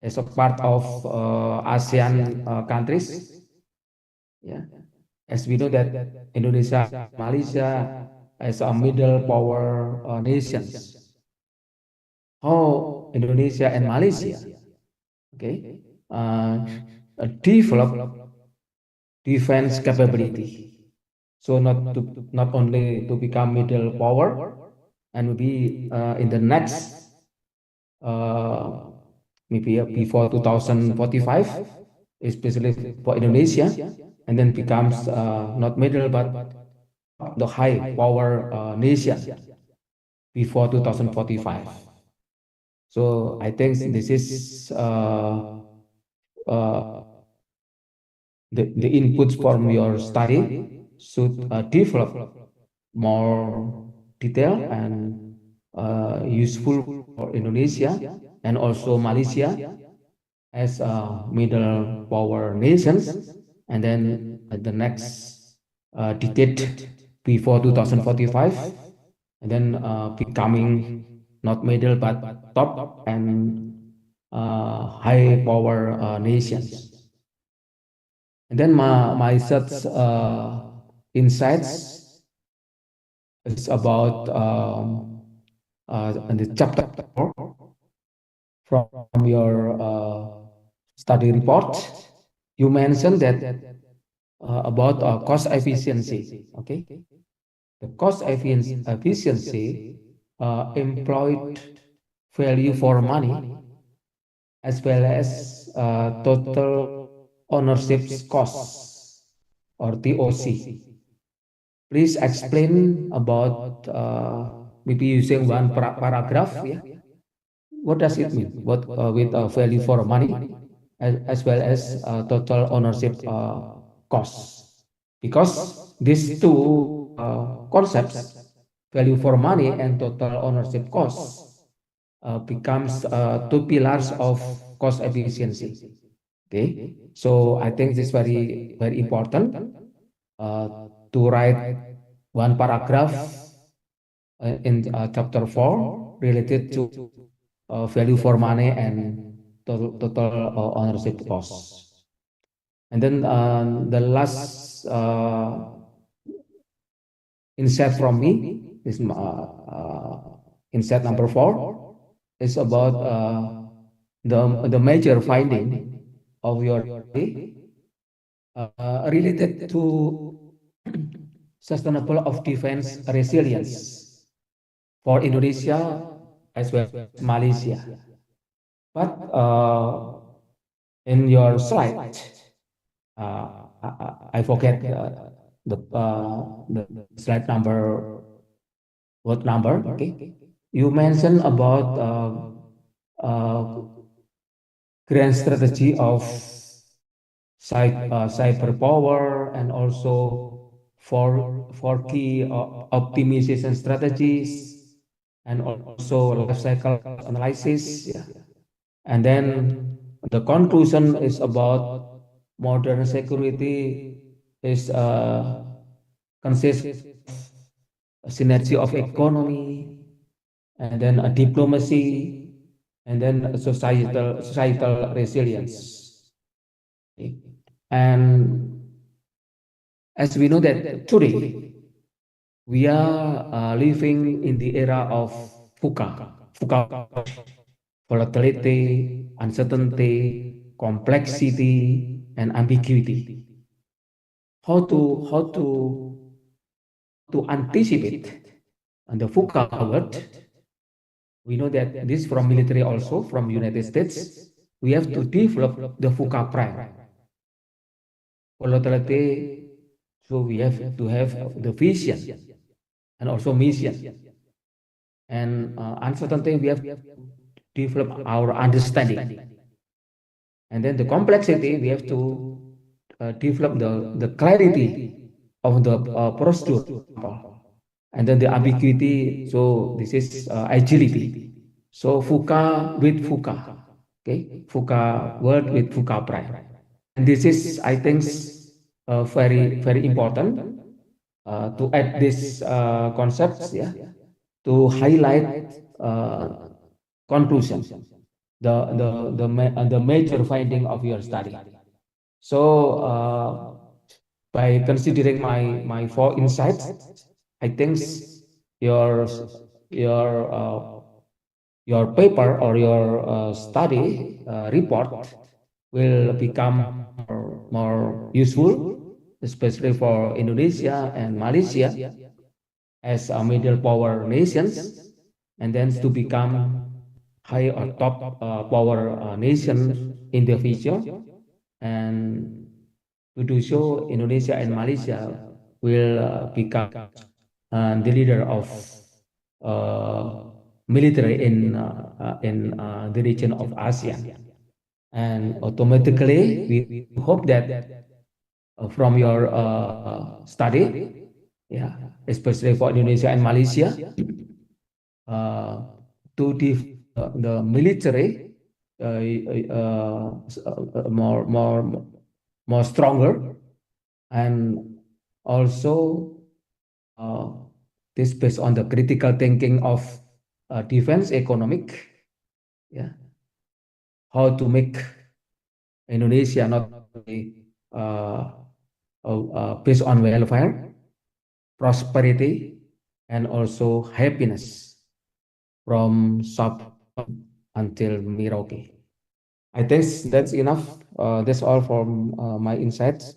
as a part of ASEAN countries? Yeah. As we know that Indonesia, Malaysia as a middle power nations. How Indonesia and Malaysia, okay, develop defense capability. So not only to become middle power, and maybe in the next maybe before 2045, especially for Indonesia, and then becomes not middle but the high power nation before 2045. So I think this is the inputs from your study should develop more detail and useful for Indonesia and also Malaysia as middle power nations, and then the next decade before 2045, and then becoming not middle but top and high power nations. And then my third insights is about the chapter 4 from your study report. You mentioned that about cost efficiency. Okay, the cost efficiency employed value for money as well as total ownership costs or TOC. Please explain about maybe using one paragraph. Yeah, what does it mean? What with value for money as well as total ownership costs? Because these two concepts, value for money and total ownership costs, becomes two pillars of cost efficiency. Okay, so I think this is very important to write one paragraph in chapter 4 related to value for money and total ownership costs. And then the last insight from me is insight number 4 is about the major finding of your study related to sustainable of defense resilience for Indonesia as well as Malaysia. But in your slide, I forget the slide number, what number? Okay, you mentioned about grand strategy of cyber power and also for key optimization strategies and also life cycle analysis. Yeah. And then the conclusion is about modern security is consists a synergy of economy and then a diplomacy and then a societal resilience. Okay. And as we know that today we are living in the era of VUCA, volatility, uncertainty, complexity, and ambiguity. How to anticipate and the VUCA word? We know that this from military also from United States. We have to develop the VUCA prime volatility. So we have to have the vision and also mission. And uncertainty, we have to develop our understanding. And then the complexity, we have to develop the clarity of the procedure. And then the ambiguity, so this is agility. So VUCA with VUCA, okay? VUCA word with VUCA prime. And this is, I think, very, very important to add this concepts, yeah, to highlight conclusion, the major finding of your study. So by considering my four insights, I think your your uh, your paper or your study report will become more useful, especially for Indonesia and Malaysia as a middle power nations, and then to become high or top power nation in the future. And to do so, Indonesia and Malaysia will become the leader of military in the region of ASEAN. And automatically, we hope that from your study, yeah, especially for Indonesia and Malaysia, to the military more stronger, and also this based on the critical thinking of defense economic, yeah, how to make Indonesia not only based on welfare, prosperity, and also happiness from Sabah until Merauke. I think that's enough. That's all from my insights.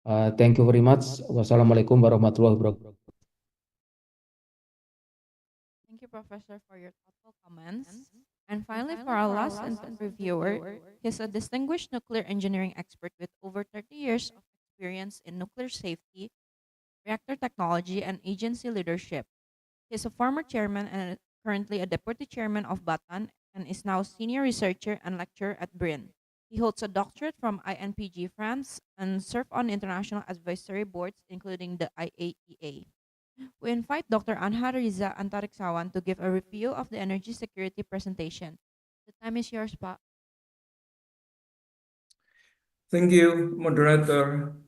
Thank you very much. Wassalamualaikum warahmatullahi wabarakatuh. Thank you, Professor, for your thoughtful comments. And finally, for our last interviewer, he's a distinguished nuclear engineering expert with over 30 years of experience in nuclear safety, reactor technology, and agency leadership. He's a former chairman and currently a deputy chairman of Batan and is now senior researcher and lecturer at BRIN. He holds a doctorate from INPG France and served on international advisory boards, including the IAEA. We invite Dr. Anhar Riza Antariksawan to give a review of the energy security presentation. The time is yours, Pa. Thank you, moderator.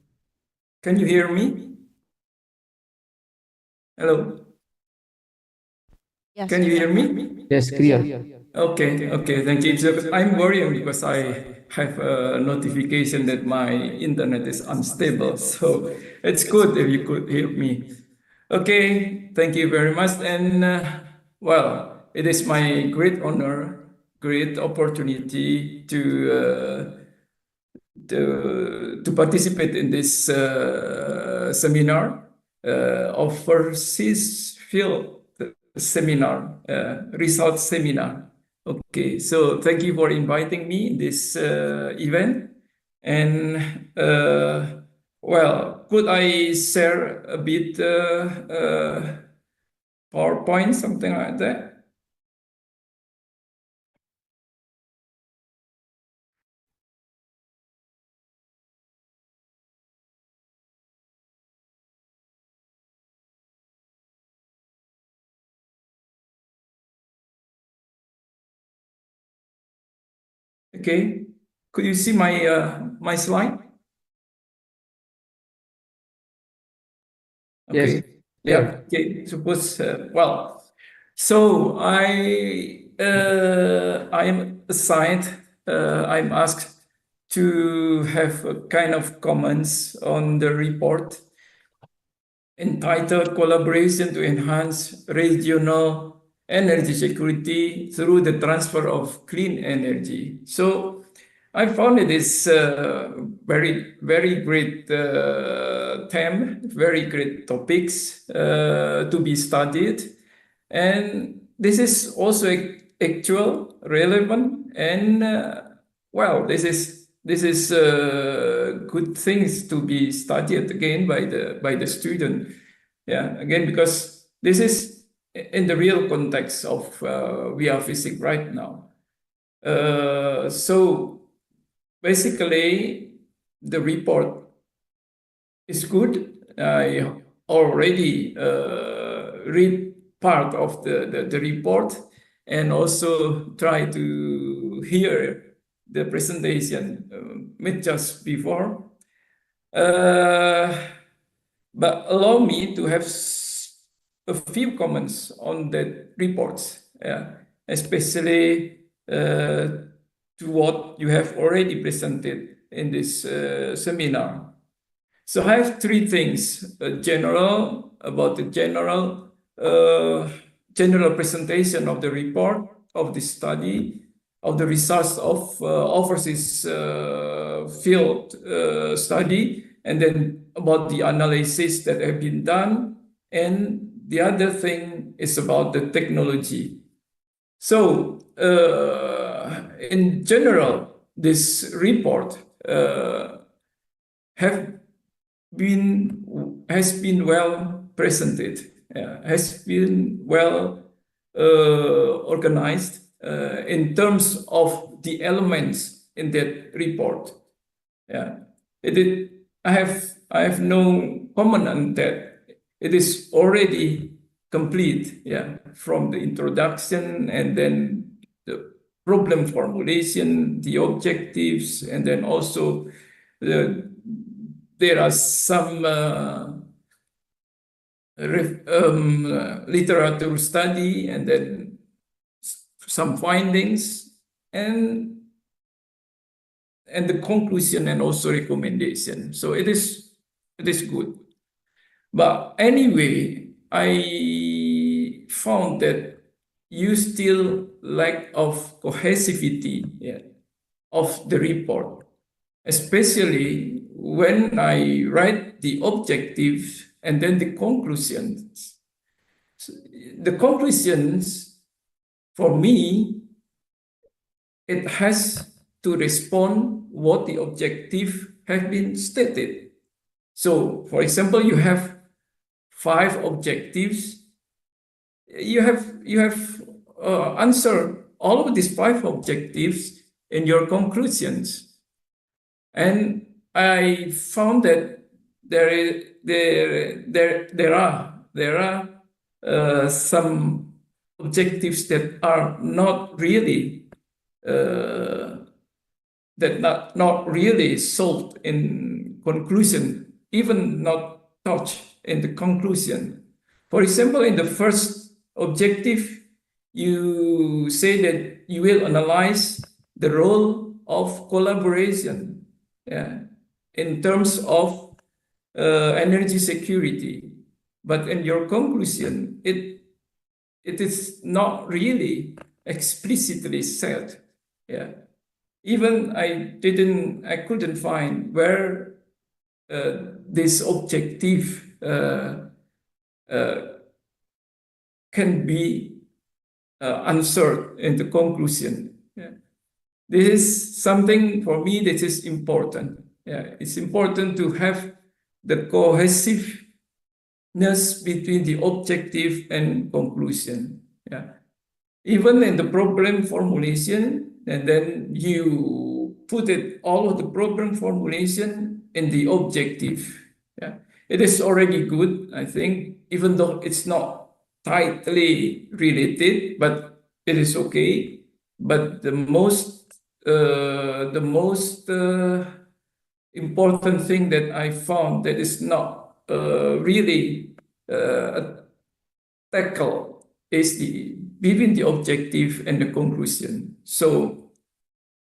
Can you hear me? Hello? Yes, Can you hear me? Yes, clear. Okay, thank you. I'm worrying because I have a notification that my internet is unstable. So it's good if you could hear me. Okay, thank you very much. And well, it is my great honor, great opportunity to participate in this seminar, overseas field seminar, results seminar. Okay, so thank you for inviting me in this event. And well, could I share a bit PowerPoint, something like that? Okay, could you see my my slide? Yes, Okay, clear. yeah, okay, suppose, well, so I am assigned, I'm asked to have a kind of comments on the report entitled Collaboration to Enhance Regional Energy Security Through the Transfer of Clean Energy. So I found it is very, very great theme, very great topics to be studied. And this is also actual, relevant, and well, this is good things to be studied again by the student. Yeah, again, because this is in the real context of we are physics right now. So basically, the report is good. I already read part of the report and also try to hear the presentation made just before. But allow me to have a few comments on the reports, especially to what you have already presented in this seminar. So I have three things: general about the general presentation of the report of the study, of the results of overseas field study, and then about the analysis that have been done, and the other thing is about the technology. So in general, this report has been well presented, has been well organized in terms of the elements in that report. Yeah, I have no comment on that. It is already complete. Yeah, from the introduction and then the problem formulation, the objectives, and then also there are some literature study and then some findings and the conclusion and also recommendation. So it is good. But anyway, I found that you still lack of cohesivity of the report, especially when I write the objectives and then the conclusions. So the conclusions, for me, it has to respond what the objective have been stated. So, for example, you have 5 objectives. You have answered all of these 5 objectives in your conclusions, and I found that there are some objectives that are not really not really solved in conclusion, even not touched in the conclusion. For example, in the first objective, you say that you will analyze the role of collaboration in terms of energy security. But in your conclusion, it is not really explicitly said. Even I couldn't find where this objective can be answered in the conclusion. This is something for me that is important. It's important to have the cohesiveness between the objective and conclusion. Even in the problem formulation, and then you put all of the problem formulation in the objective. It is already good, I think, even though it's not tightly related, but it is okay. But the most the most important thing that I found that is not really tackle is between the objective and the conclusion. So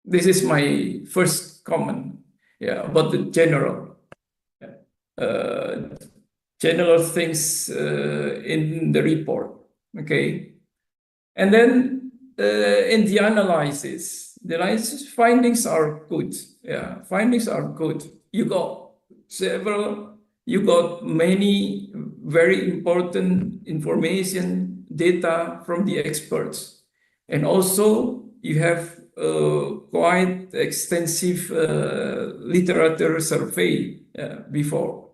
this is my first comment, about the general things in the report. Okay, and then in the analysis findings are good. Yeah, findings are good. You got many very important information, data from the experts. And also you have quite extensive literature survey before.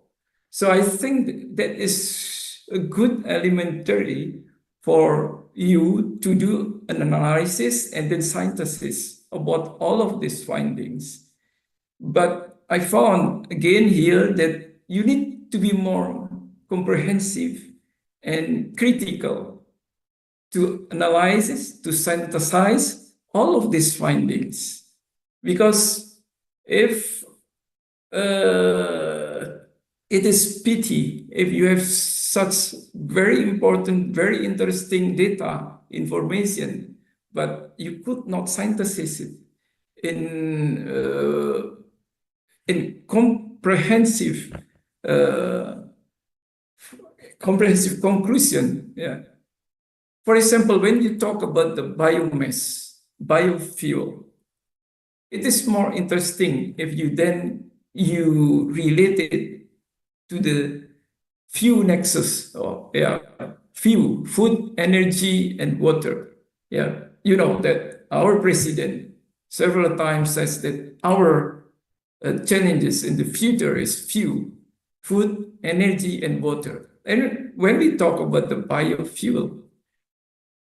So I think that is a good elementary for you to do an analysis and then synthesis about all of these findings. But I found again here that you need to be more comprehensive and critical to analyze, to synthesize all of these findings. Because if it is pity if you have such very important, very interesting data, information, but you could not synthesize it in comprehensive conclusion. Yeah. For example, when you talk about the biomass, biofuel, it is more interesting if you relate it to the few nexus, few, food, energy, and water. Yeah, you know that our president several times says that our challenges in the future is few, food, energy, and water. And when we talk about the biofuel,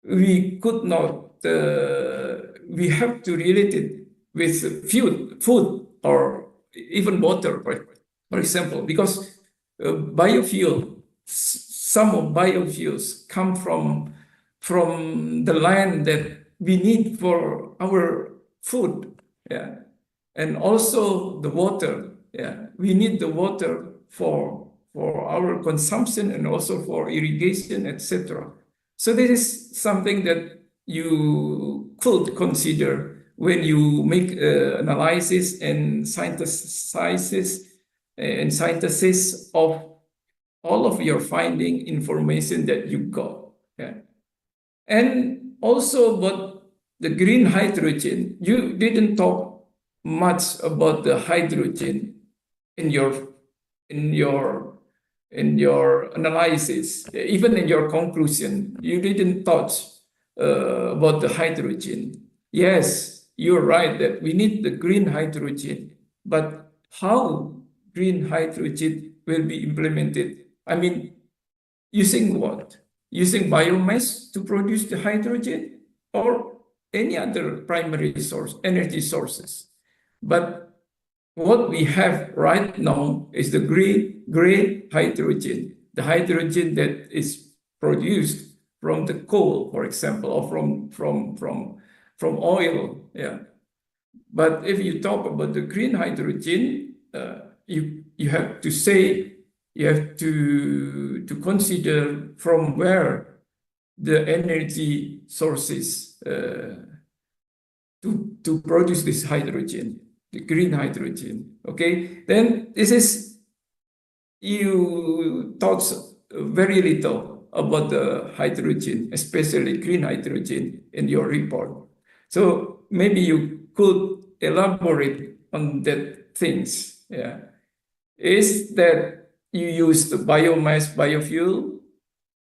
we could not, we have to relate it with food, or even water, for example, because biofuel, some of biofuels come from the land that we need for our food, and also the water. We need the water for our consumption and also for irrigation, etc. So this is something that you could consider when you make analysis and synthesis of all of your finding information that you got. And also about the green hydrogen, you didn't talk much about the hydrogen in your analysis, even in your conclusion. You didn't touch about the hydrogen. Yes, you're right that we need the green hydrogen, but how green hydrogen will be implemented? I mean, using what? Using biomass to produce the hydrogen, or any other primary source, energy sources. But what we have right now is the gray hydrogen, the hydrogen that is produced from the coal, for example, or from oil. But if you talk about the green hydrogen, you have to say, you have to consider from where the energy sources to produce this hydrogen, the green hydrogen. Okay, then this is, you talk very little about the hydrogen, especially green hydrogen, in your report. So maybe you could elaborate on that things. Is that you use the biomass, biofuel?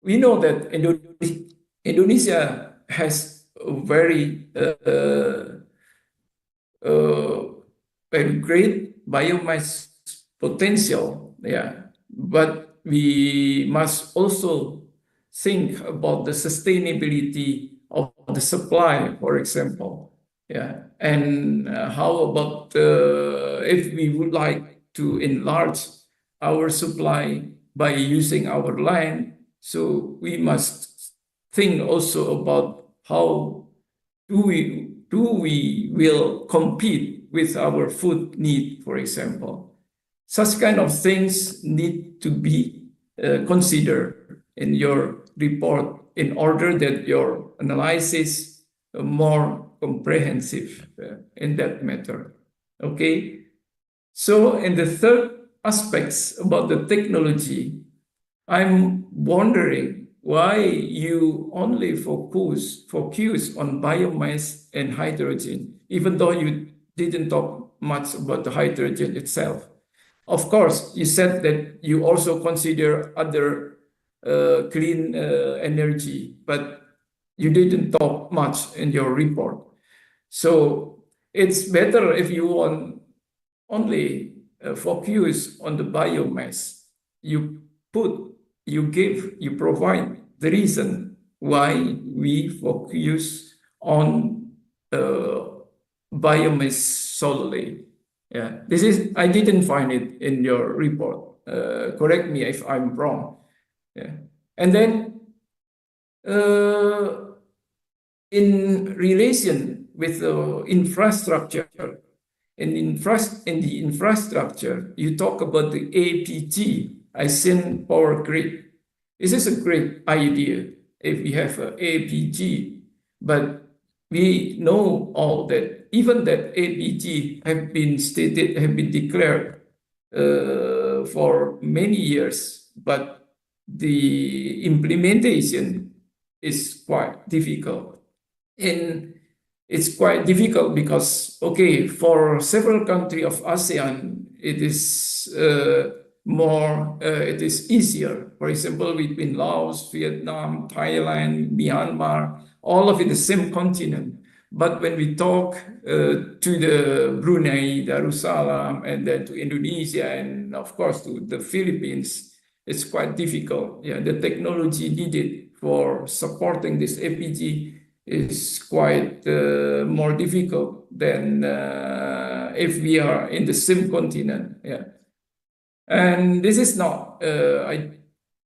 We know that Indonesia has a very great biomass potential, but we must also think about the sustainability of the supply, for example. And how about if we would like to enlarge our supply by using our land? So we must think also about how do we do we will compete with our food need, for example. Such kind of things need to be considered in your report in order that your analysis more comprehensive in that matter. Okay. So, in the third aspects about the technology, I'm wondering why you only focus on biomass and hydrogen, even though you didn't talk much about the hydrogen itself. Of course, you said that you also consider other clean energy, but you didn't talk much in your report. So it's better if you want only focus on the biomass. You provide the reason why we focus on biomass solely. Yeah, I didn't find it in your report. Correct me if I'm wrong. Yeah, and then in relation with the infrastructure, in the infrastructure, you talk about the APG, ASEAN Power Grid. This is a great idea if we have an APG, but we know all that even that APG have been declared for many years, but the implementation is quite difficult. And it's quite difficult because, okay, for several countries of ASEAN, it is it is easier. For example, between Laos, Vietnam, Thailand, Myanmar, all of it the same continent. But when we talk to the Brunei, Darussalam, and then to Indonesia, and of course to the Philippines, it's quite difficult. Yeah, the technology needed for supporting this APG is quite more difficult than if we are in the same continent. Yeah, and this is not. I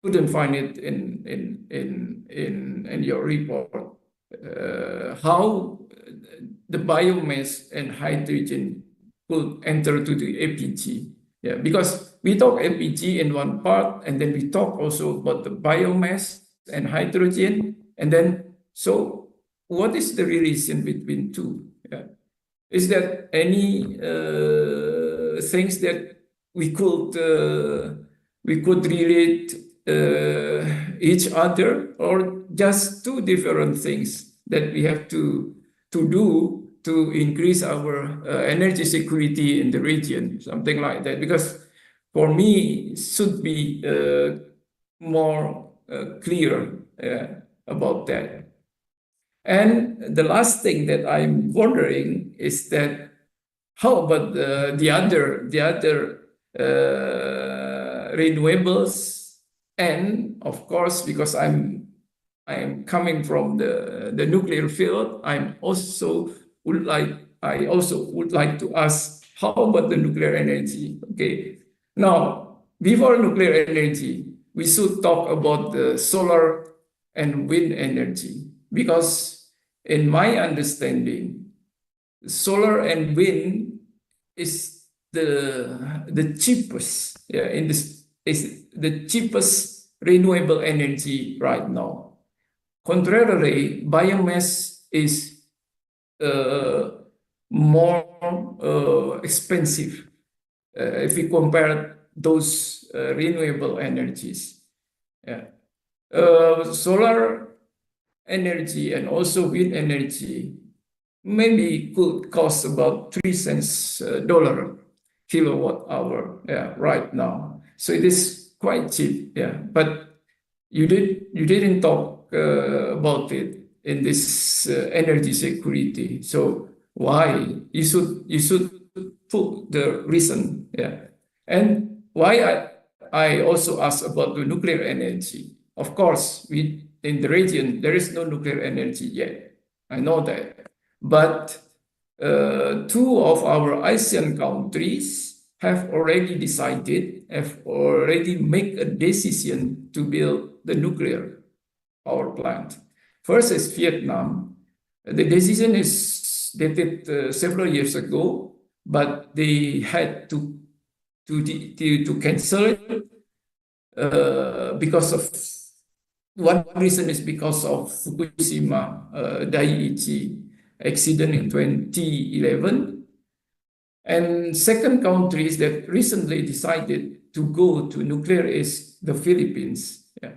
couldn't find it in your report. How the biomass and hydrogen could enter to the APG. Yeah, because we talk APG in one part, and then we talk also about the biomass and hydrogen, and then so what is the relation between two? Yeah. Is there any things that we could relate each other, or just two different things that we have to do to increase our energy security in the region, something like that? Because for me, it should be more clear about that. And the last thing that I'm wondering is that how about the other renewables? And of course, because I'm coming from the nuclear field, I also would like to ask, how about the nuclear energy? Okay, now before nuclear energy, we should talk about the solar and wind energy, because in my understanding, solar and wind is the cheapest, is the cheapest renewable energy right now. Contrarily, biomass is more expensive if we compare those renewable energies. Yeah. Solar energy and also wind energy maybe could cost about 3 cents kilowatt hour, right now. So it is quite cheap, But you didn't talk about it in this energy security. So why you should put the reason, And why I also asked about the nuclear energy. Of course, in the region there is no nuclear energy yet. I know that, but two of our ASEAN countries have already made a decision to build the nuclear power plant. First is Vietnam. The decision is dated several years ago, but they had to cancel it because of one reason is because of Fukushima Daiichi accident in 2011. And second countries that recently decided to go to nuclear is the Philippines. Yeah.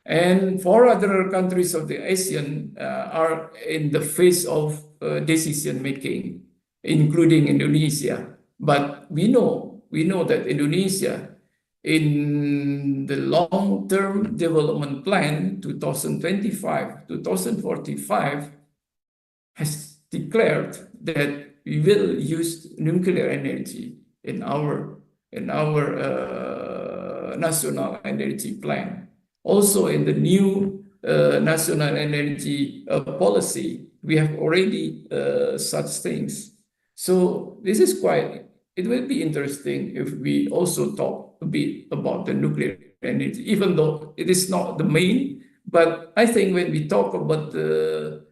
And four other countries of the ASEAN are in the phase of decision making, including Indonesia. But we know that Indonesia, in the long-term development plan 2025, 2045, has declared that we will use nuclear energy in our national energy plan. Also, in the new national energy policy, we have already such things. So this is quite. It will be interesting if we also talk a bit about the nuclear energy, even though it is not the main. But I think when we talk about the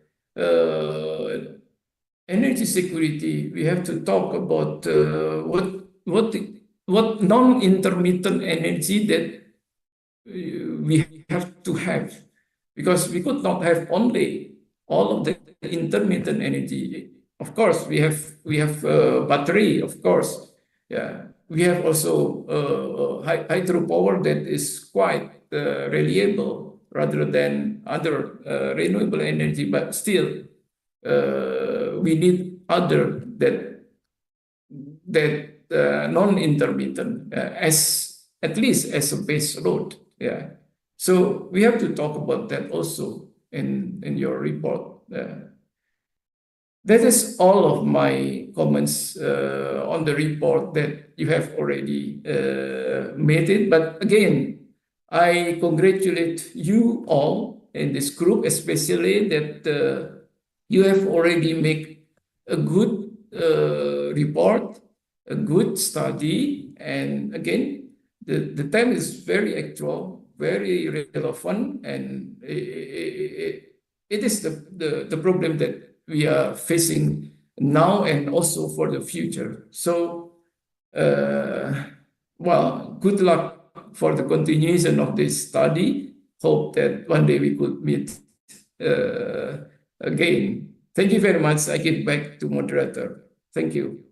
energy security, we have to talk about what non-intermittent energy that we have to have, because we could not have only all of the intermittent energy. Of course, we have battery. Of course, yeah. We have also hydropower that is quite reliable rather than other renewable energy, but still we need other that non-intermittent as at least as a base load. Yeah. So we have to talk about that also in your report. That is all of my comments on the report that you have already made it. But again, I congratulate you all in this group, especially that you have already made a good report, a good study. And again, the time is very actual, very relevant, and it is the problem that we are facing now and also for the future. So, well, good luck for the continuation of this study. Hope that one day we could meet again. Thank you very much. I give back to moderator. Thank you.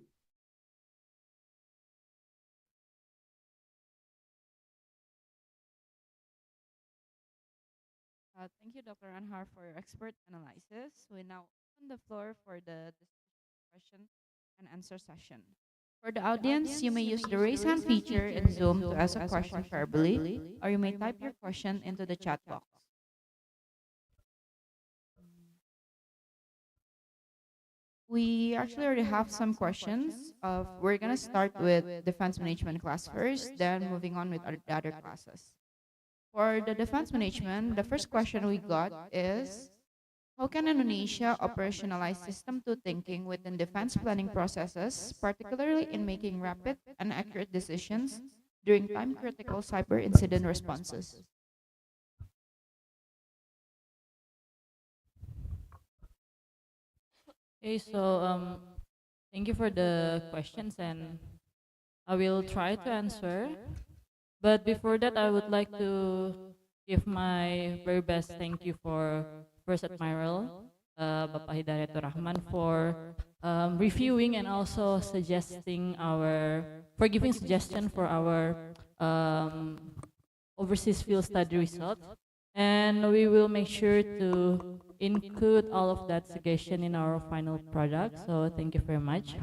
Thank you, Dr. Anhar, for your expert analysis. We now open the floor for the question and answer session. For the audience, you may use the raise hand feature in Zoom to ask a question verbally, or you may type your question into the chat box. We actually already have some questions. We're going to start with defense management class first, then moving on with the other classes. For the defense management, the first question we got is, how can Indonesia operationalize system two thinking within defense planning processes, particularly in making rapid and accurate decisions during time-critical cyber incident responses? Okay, so thank you for the questions, and I will try to answer. But before that, I would like to give my very best thank you for First Admiral Bapak Hidayaturrahman for reviewing and also suggesting for giving suggestion for our overseas field study results. And we will make sure to include all of that suggestion in our final product. So thank you very much.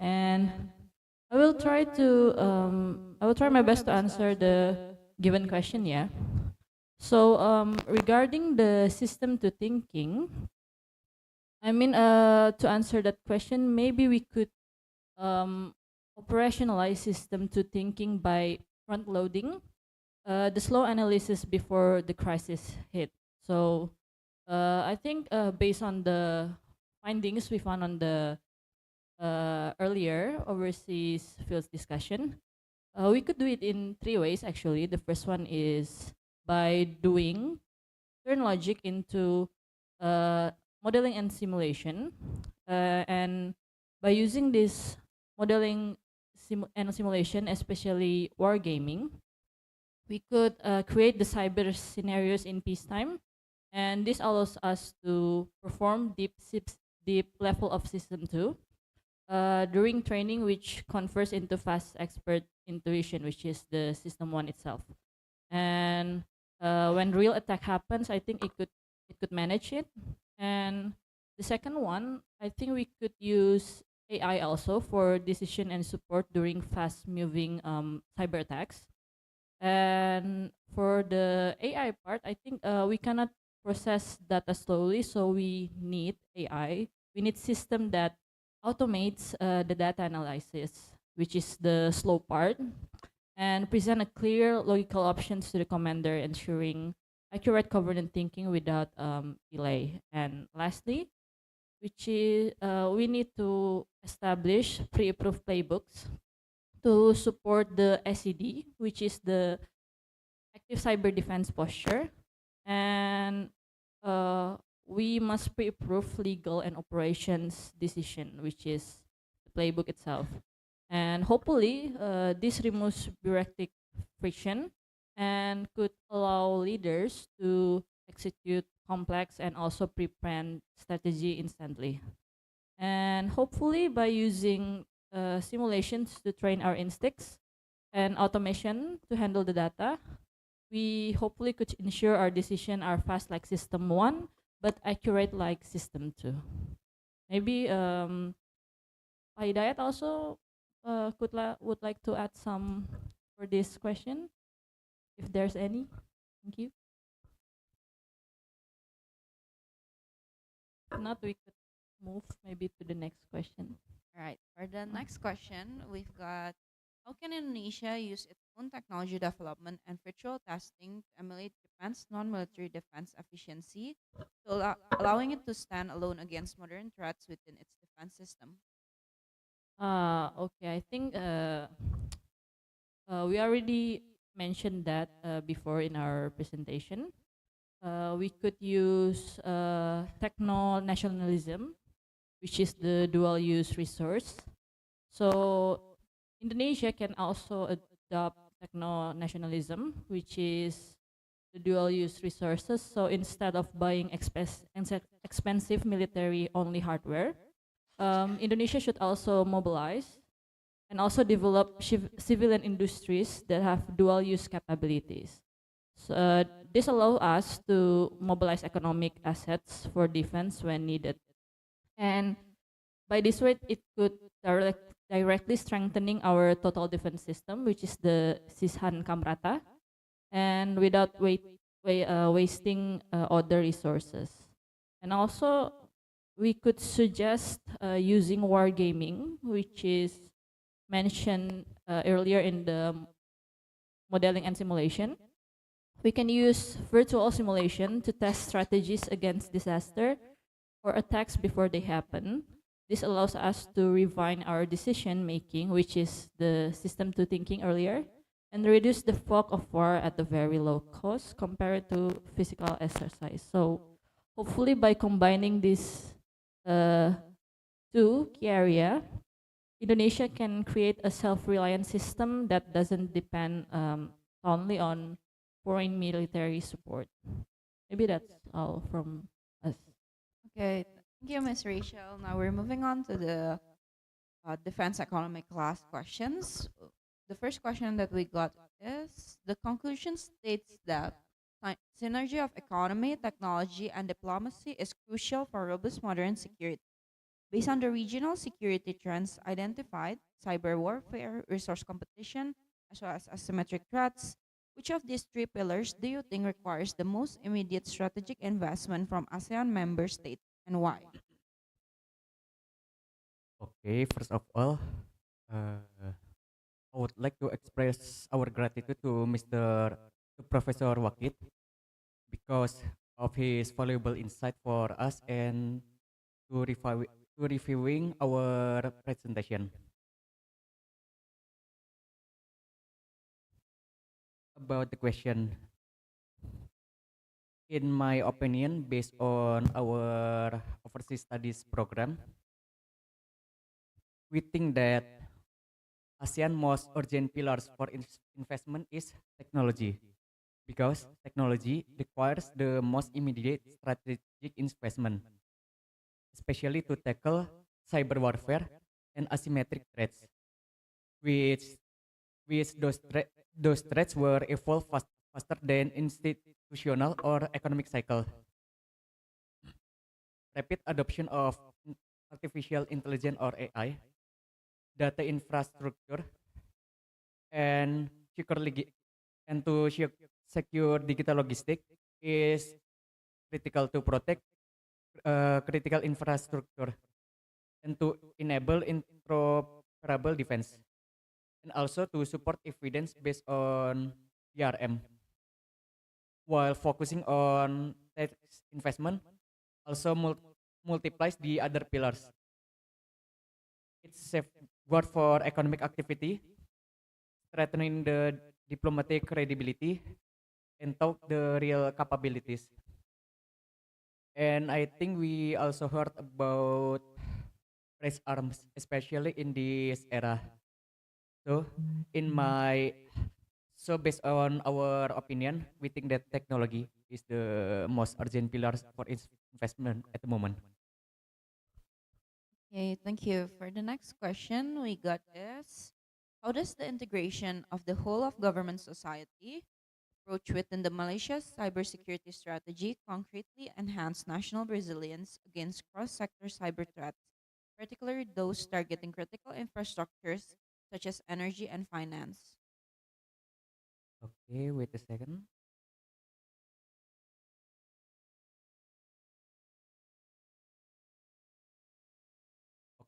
And I will try my best to answer the given question, yeah. So regarding the system to thinking, I mean, to answer that question, maybe we could operationalize system to thinking by front loading the slow analysis before the crisis hit. So I think based on the findings we found on the earlier overseas fields discussion, we could do it in 3 ways actually. The first one is by turn logic into modeling and simulation. And by using this modeling and simulation, especially wargaming, we could create the cyber scenarios in peacetime, and this allows us to perform deep level of system 2 during training, which converts into fast expert intuition, which is the system 1 itself. And when real attack happens, I think it could manage it. And the second one, I think we could use AI also for decision and support during fast moving cyber attacks. And for the AI part, I think we cannot process data slowly, so we need AI. We need system that automates the data analysis, which is the slow part, and present a clear logical options to the commander, ensuring accurate covenant thinking without delay. And lastly, which is we need to establish pre-approved playbooks to support the SED, which is the active cyber defense posture, and we must pre-approve legal and operations decision, which is the playbook itself. And hopefully, this removes bureaucratic friction and could allow leaders to execute complex and also pre-planned strategy instantly. And hopefully, by using simulations to train our instincts and automation to handle the data, we hopefully could ensure our decision are fast like system 1, but accurate like system 2. Maybe Pak Hidayat also would like to add some for this question, if there's any. Thank you. If not, we could move maybe to the next question. All right, for the next question, we've got, how can Indonesia use its own technology development and virtual testing to emulate Japan's non-military defense efficiency, to allowing it to stand alone against modern threats within its defense system? Okay, I think we already mentioned that before in our presentation. We could use techno-nationalism, which is the dual-use resource. So Indonesia can also adopt techno-nationalism, which is the dual-use resources. So instead of buying expensive military-only hardware, Indonesia should also mobilize and also develop civilian industries that have dual-use capabilities. So this allows us to mobilize economic assets for defense when needed. And by this way, it could directly strengthening our total defense system, which is the Sishan Kamrata, and without wasting other resources. And also, we could suggest using wargaming, which is mentioned earlier in the modeling and simulation. We can use virtual simulation to test strategies against disaster or attacks before they happen. This allows us to refine our decision making, which is the system 2 thinking earlier, and reduce the fog of war at a very low cost compared to physical exercise. So hopefully by combining these two key areas, Indonesia can create a self-reliant system that doesn't depend only on foreign military support. Maybe that's all from us. Okay, thank you, Ms. Rachel. Now we're moving on to the defense economic class questions. The first question that we got is, the conclusion states that synergy of economy, technology, and diplomacy is crucial for robust modern security. Based on the regional security trends identified, cyber warfare, resource competition, as well as asymmetric threats, which of these three pillars do you think requires the most immediate strategic investment from ASEAN member states, and why? Okay, first of all, I would like to express our gratitude to Professor Wakhid because of his valuable insight for us and to reviewing our presentation. About the question, in my opinion, based on our overseas studies program, we think that ASEAN most urgent pillars for investment is technology, because technology requires the most immediate strategic investment, especially to tackle cyber warfare and asymmetric threats, which those threats were evolve faster than institutional or economic cycle. Rapid adoption of artificial intelligence or AI, data infrastructure, and secure and to secure digital logistics is critical to protect critical infrastructure and to enable interoperable defense, and also to support evidence based on PRM, while focusing on tax investment also multiplies the other pillars. It's safeguard for economic activity, strengthening the diplomatic credibility, and taught the real capabilities. And I think we also heard about raise arms, especially in this era. So, in my based on our opinion, we think that technology is the most urgent pillars for investment at the moment. Okay, thank you. For the next question we got is, how does the integration of the whole of government society approach within the Malaysia's cybersecurity strategy concretely enhance national resilience against cross-sector cyber threats, particularly those targeting critical infrastructures such as energy and finance? Okay, wait a second.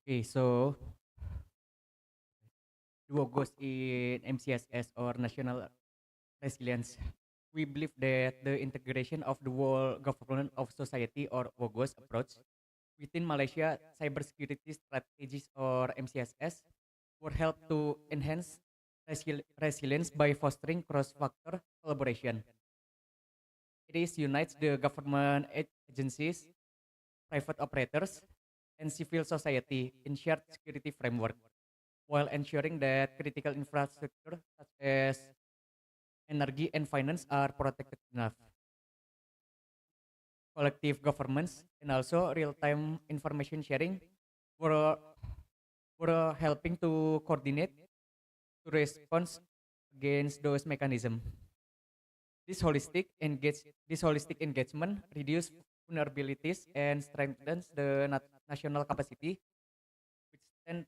Okay, so duo goes in MCSS or National Resilience. We believe that the integration of the whole government of society or WOGOS approach within Malaysia cybersecurity strategies or MCSS would help to enhance resilience by fostering cross-factor collaboration. It is unites the government agencies, private operators, and civil society in shared security framework, while ensuring that critical infrastructure such as energy and finance are protected enough. Collective governments and also real-time information sharing were, were helping to coordinate to respond against those mechanisms. This holistic engagement reduces vulnerabilities and strengthens the national capacity withstand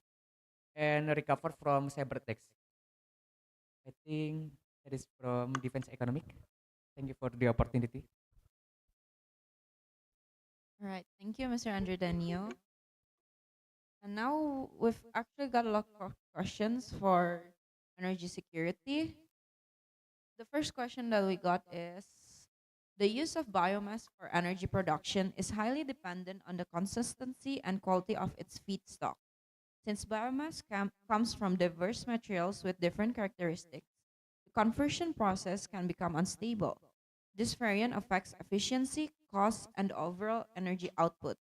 and recover from cyber attacks. I think that is from Defense Economic. Thank you for the opportunity. All right, thank you, Mr. Andrew Danio. And now we've actually got a lot of questions for energy security. The first question that we got is, the use of biomass for energy production is highly dependent on the consistency and quality of its feedstock. Since biomass comes from diverse materials with different characteristics, the conversion process can become unstable. This variant affects efficiency, cost, and overall energy output.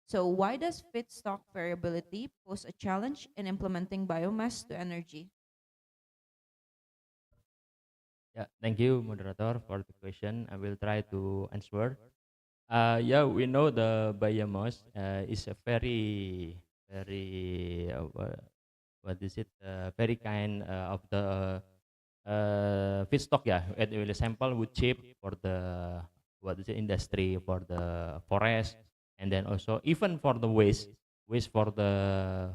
So, why does feedstock variability pose a challenge in implementing biomass to energy? Yeah, thank you, moderator, for the question. I will try to answer. Yeah, we know the biomass is a very, what is it? Very kind of the feedstock. Yeah, it will sample wood chip for the what is it industry, for the forest, and then also even for the waste for the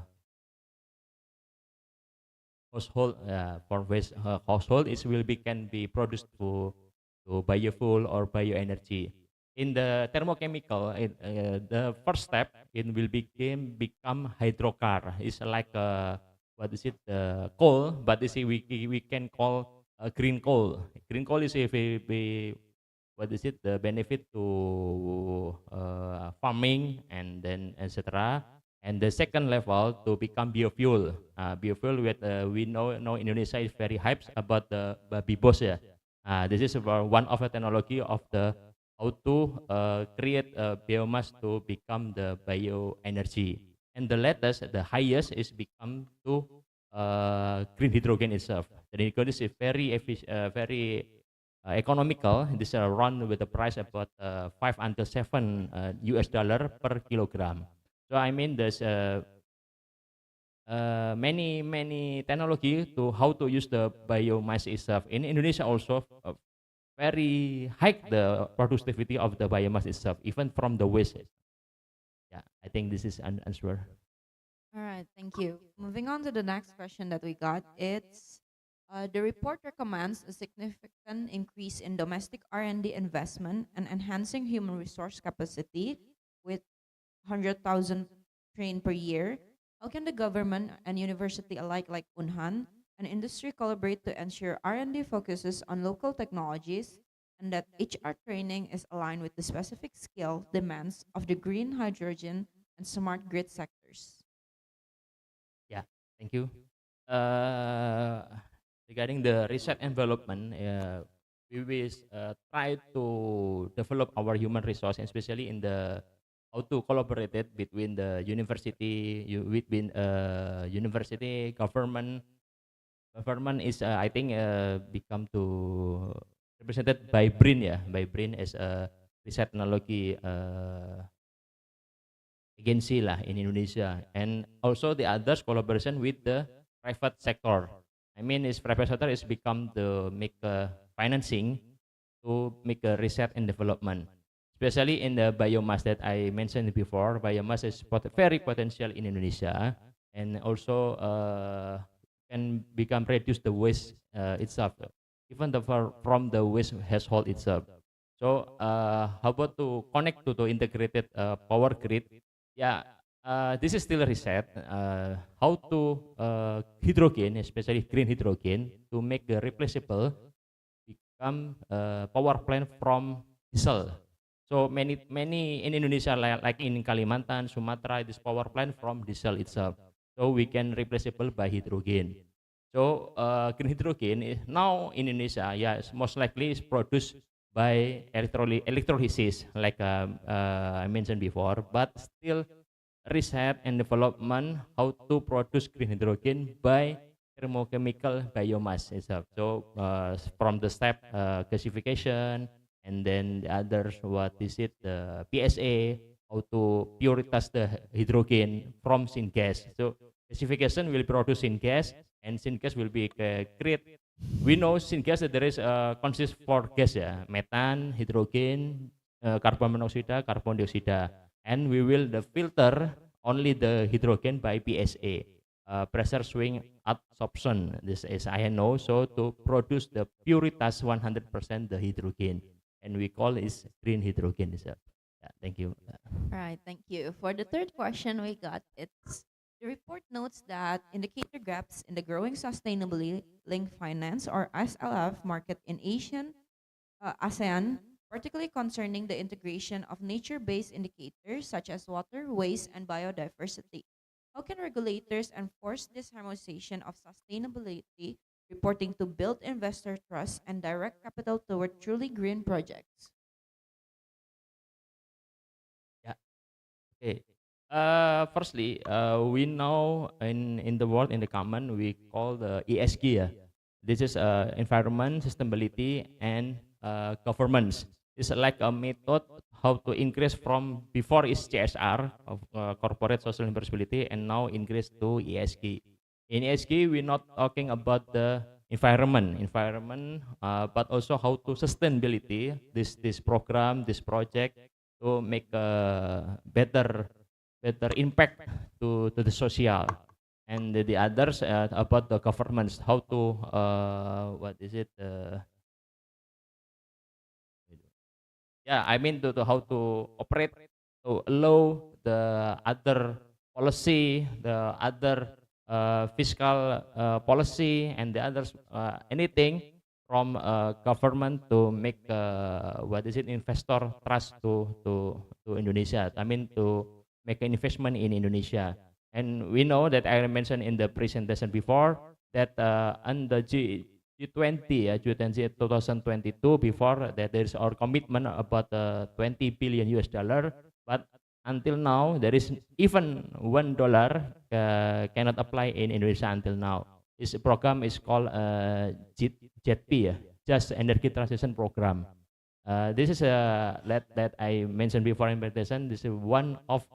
household, for waste household is will be can be produced to biofuel or bioenergy. In the thermochemical, the first step it will become hydrocar. It's like what is it coal, but you see we can call green coal. Green coal is if we what is it the benefit to farming and then etc. And the second level to become biofuel. Biofuel with we know Indonesia is very hyped about the bibos. Yeah. This is one of the technology of the how to create biomass to become the bioenergy. and the latest, the highest is become to green hydrogen itself. The hydrogen is very economical. This run with a price about 5 until 7 US dollar per kilogram. So I mean there's many technology to how to use the biomass itself. In Indonesia also very high the productivity of the biomass itself, even from the waste. Yeah, I think this is an answer. All right, thank you. Moving on to the next question that we got, it's the report recommends a significant increase in domestic R&D investment and enhancing human resource capacity with 100,000 trained per year. How can the government and university alike like Unhan and industry collaborate to ensure R&D focuses on local technologies and that HR training is aligned with the specific skill demands of the green hydrogen and smart grid sectors? Yeah, thank you. Uh, Regarding the research and development, we will try to develop our human resource, especially in the how to collaborate it between the university, between university, government. Government is I think become to represented by BRIN, yeah, by BRIN as a research technology agency lah in Indonesia, and also the others collaboration with the private sector. I mean, is private sector is become to make financing to make a research and development, especially in the biomass that I mentioned before. Biomass is very potential in Indonesia, and also can become reduce the waste itself, even from the waste household itself. So how about to connect to the integrated power grid? Yeah, this is still a research. How to hydrogen, especially green hydrogen, to make the replaceable become power plant from diesel. So many in Indonesia, like in Kalimantan, Sumatra, this power plant from diesel itself. So we can replaceable by hydrogen. So green hydrogen is now in Indonesia, yes, most likely is produced by electrolysis, like I mentioned before, but still research and development how to produce green hydrogen by thermochemical biomass itself. So from the step gasification, and then the others, what is it, the PSA, how to purify the hydrogen from syngas. So gasification will produce syngas, and syngas will be create. We know syngas that there is consists for gas, ya, methane, hydrogen, carbon monoxide, carbon dioxide, and we will the filter only the hydrogen by PSA, pressure swing adsorption. This is I know. So to produce the puritas 100% the hydrogen, and we call is green hydrogen itself. Yeah, thank you. All right, thank you. For the third question we got, it's the report notes that indicator gaps in the growing sustainably linked finance or SLF market in ASEAN, particularly concerning the integration of nature-based indicators such as water, waste, and biodiversity. How can regulators enforce this harmonization of sustainability reporting to build investor trust and direct capital toward truly green projects? Yeah. Okay. Firstly, we know in the world, in the common, we call the ESG. This is environment, sustainability, and governance. It's like a method how to increase from before is CSR of corporate social responsibility, and now increase to ESG. In ESG, we're not talking about the environment, but also how to sustainability this program, this project to make a better impact to the social, and the others about the governments, how to what is it, yeah, I mean to how to operate to allow the other policy, the other fiscal policy, and the others anything from government to make what is it, investor trust to Indonesia. I mean to make an investment in Indonesia. And we know that I mentioned in the presentation before that on the G20, G20 2022, before that there is our commitment about 20 billion US dollar, but until now there is even $1 cannot apply in Indonesia until now. This program is called JETP, Just Energy Transition Program. This is that I mentioned before in presentation. This is one of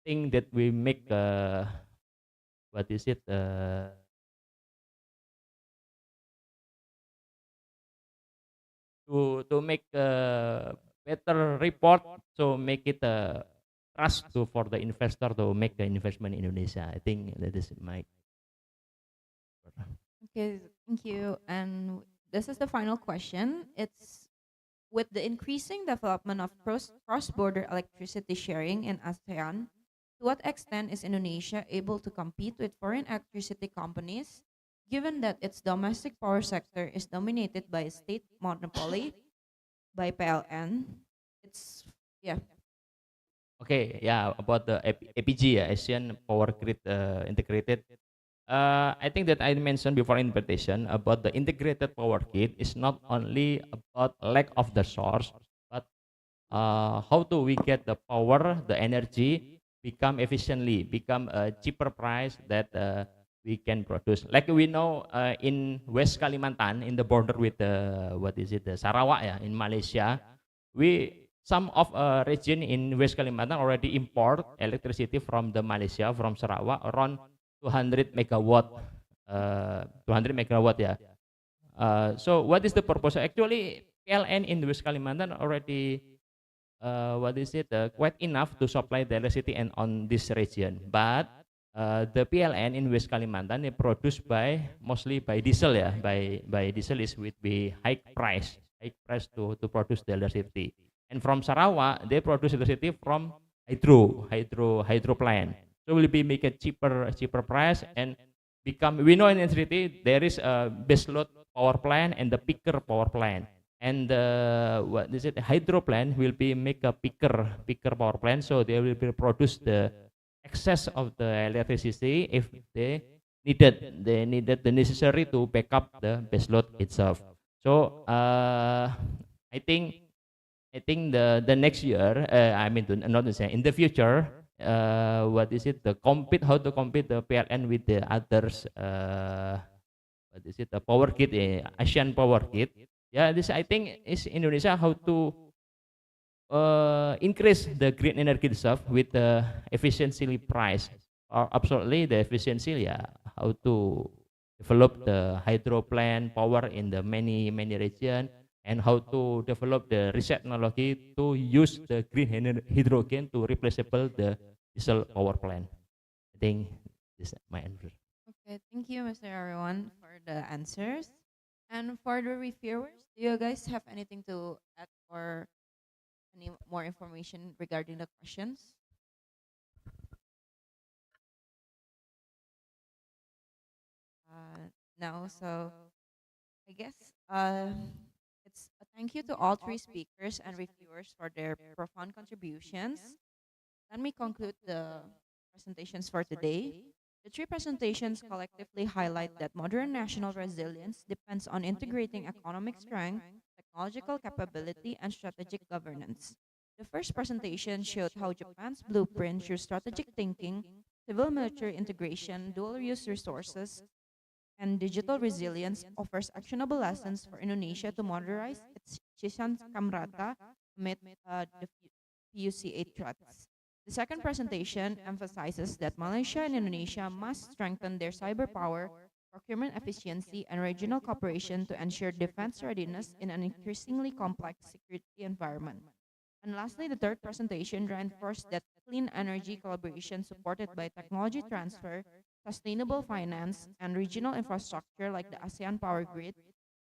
thing that we make what is it? To make a better report, so make it a trust to for the investor to make the investment in Indonesia. I think that is my. Okay, thank you. And this is the final question. It's with the increasing development of cross-border electricity sharing in ASEAN, to what extent is Indonesia able to compete with foreign electricity companies, given that its domestic power sector is dominated by a state monopoly by PLN? It's yeah. Okay, yeah, about the APG, Asian Power Grid Integrated. I think that I mentioned before in invitation about the integrated power grid is not only about lack of the source, but how do we get the power, the energy, become efficiently, become a cheaper price that we can produce. Like we know in West Kalimantan, in the border with what is it, the Sarawak, yeah, in Malaysia, some of region in West Kalimantan already import electricity from the Malaysia, from Sarawak, around 200 megawatt, 200 megawatt, yeah. So what is the purpose? Actually, PLN in West Kalimantan already what is it, quite enough to supply the electricity and on this region. But the PLN in West Kalimantan is produced by mostly by diesel, yeah. By diesel is with the high price to produce the electricity. And from Sarawak, they produce electricity from hydro plant. So will be make a cheaper price and become. We know in electricity there is a baseload power plant and the peaker power plant. And what is it? Hydro plant will be make a peaker power plant, so they will be produce the excess of the electricity if they needed the necessary to back up the baseload itself. So I think the next year, I mean not to say in the future, what is it? How to compete the PLN with the others? What is it? The power kit, Asian power kit. Yeah, this I think is Indonesia how to increase the green energy itself with the efficiency price, or absolutely the efficiency. Yeah, how to develop the hydro plant power in the many region, and how to develop the research technology to use the green hydrogen to replaceable the diesel power plant. I think this is my answer. Okay, thank you, Mr. Ariawan, for the answers. And for the reviewers, do you guys have anything to add or any more information regarding the questions? No, so I guess it's a thank you to all three speakers and reviewers for their profound contributions. Let me conclude the presentations for today. The three presentations collectively highlight that modern national resilience depends on integrating economic strength, technological capability, and strategic governance. The first presentation showed how Japan's blueprint through strategic thinking, civil-military integration, dual-use resources, and digital resilience offers actionable lessons for Indonesia to modernize its Chisan Kamrata amid the PUC8 threats. The second presentation emphasizes that Malaysia and Indonesia must strengthen their cyber power, procurement efficiency, and regional cooperation to ensure defense readiness in an increasingly complex security environment. And lastly, the third presentation reinforced that clean energy collaboration supported by technology transfer, sustainable finance, and regional infrastructure like the ASEAN Power Grid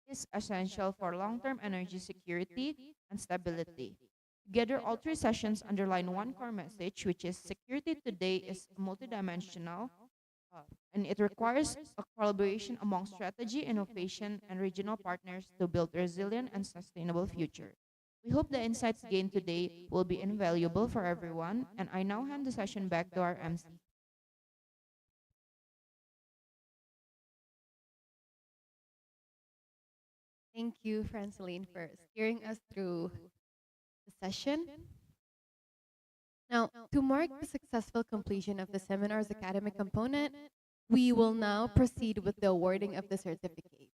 is essential for long-term energy security and stability. Together, all three sessions underline one core message, which is security today is multidimensional, and it requires a collaboration among strategy, innovation, and regional partners to build a resilient and sustainable future. We hope the insights gained today will be invaluable for everyone, and I now hand the session back to our MC. Thank you, Franceline, for steering us through the session. Now, to mark the successful completion of the seminar's academic component, we will now proceed with the awarding of the certificate.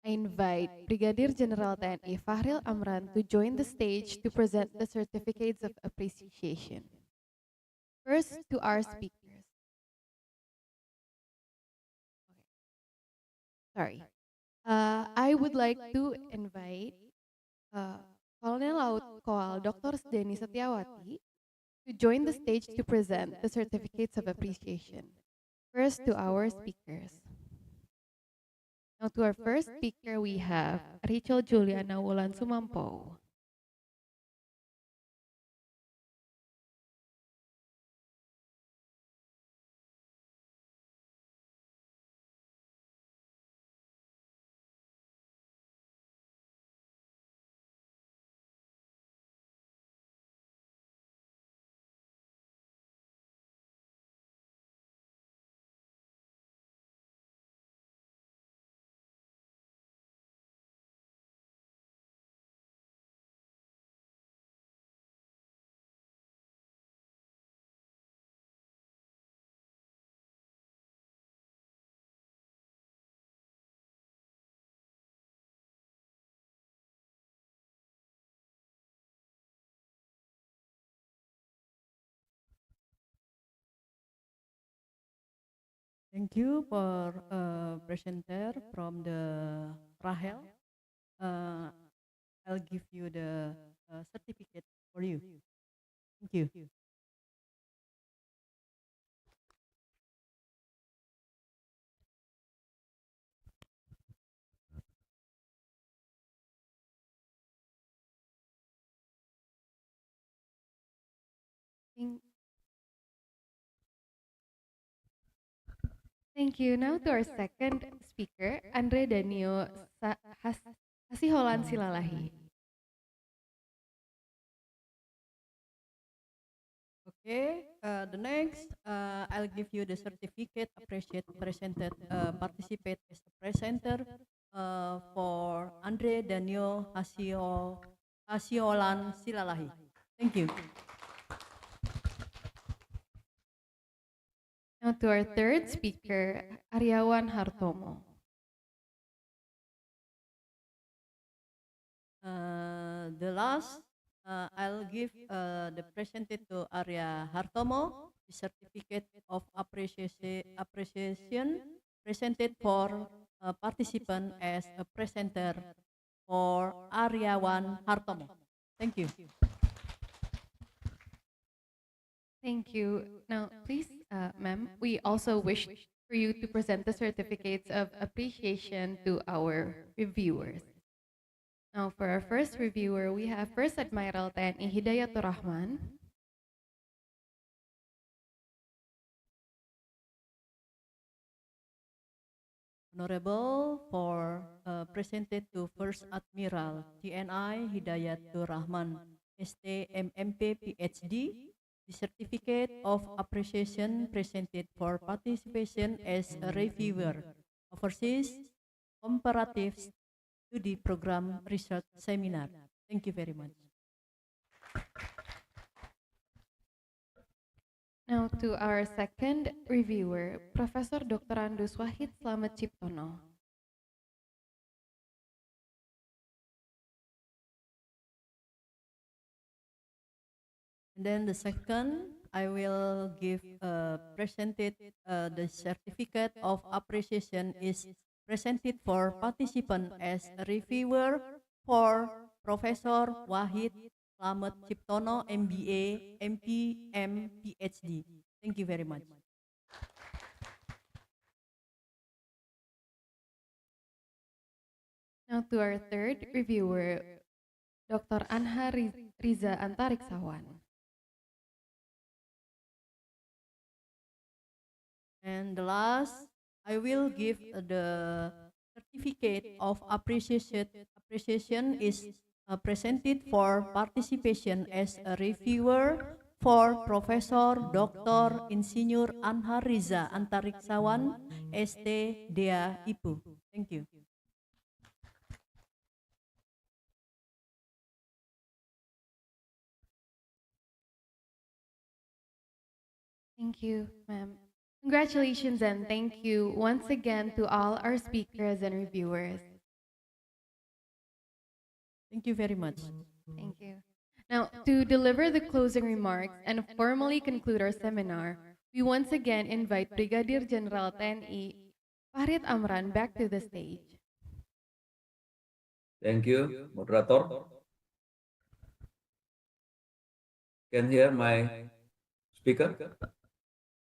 I invite Brigadier General TNI Fahril Amran to join the stage to present the certificates of appreciation. First, to our speakers. Sorry. I would like to invite Colonel Laut Koal Dr. Deni Setiawati to join the stage to present the certificates of appreciation. First, to our speakers. Now, to our first speaker, we have Rachel Juliana Wulan Sumampouw. Thank you for presenter from the Rahel. I'll give you the certificate for you. Thank you. Thank you. Now to our second speaker, Andre Danio Hasiholan Silalahi. Okay, the next, I'll give you the certificate appreciate presented, participate as a presenter for Andre Danio Hasiolan Silalahi. Thank you. Now to our third speaker, Ariawan Hartomo. The last, I'll give the presented to Arya Hartomo, the certificate of appreciation presented for participant as a presenter for Ariawan Hartomo. Thank you. Thank you. Now, please, ma'am, we also wish for you to present the certificates of appreciation to our reviewers. Now, for our first reviewer, we have First Admiral TNI Hidayaturrahman. Honorable for presented to First Admiral TNI Hidayaturrahman, ST M.M.P Ph.D. The certificate of appreciation presented for participation as a reviewer overseas comparatives to the program research seminar. Thank you very much. Now to our second reviewer, Professor Dr. Wakhid Slamet Ciptono. And then the second, I will give presented the certificate of appreciation is presented for participant as a reviewer for Professor Wakhid Slamet Ciptono, M.B.A, M.P.M, Ph.D. Thank you very much. Now to our third reviewer, Dr. Anhar Riza Antariksawan. And the last, I will give the certificate of appreciation is presented for participation as a reviewer for Professor Dr. Insinyur Anhar Riza Antariksawan, ST Dea Ipu. Thank you. Thank you, ma'am. Congratulations and thank you once again to all our speakers and reviewers. Thank you very much. Thank you. Now, to deliver the closing remarks and formally conclude our seminar, we once again invite Brigadier General TNI Farid Amran back to the stage. Thank you, moderator. Can hear my speaker?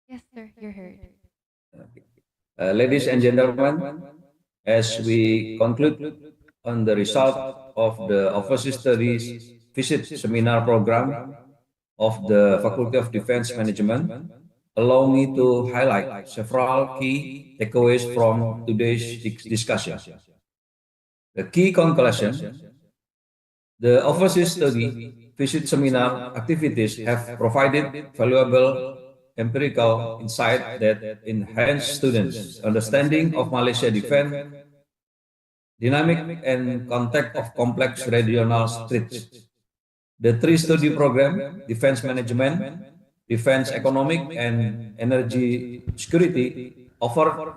Yes, sir, you're heard. Ladies and gentlemen, as we conclude on the result of the Overseas Studies Visit Seminar Program of the Faculty of Defense Management, allow me to highlight several key takeaways from today's discussion. The key conclusion: the Overseas Study Visit Seminar activities have provided valuable empirical insight that enhance students' understanding of Malaysia defense, dynamic and context of complex regional threats. The three study program, Defense Management, Defense Economic, and Energy Security, offer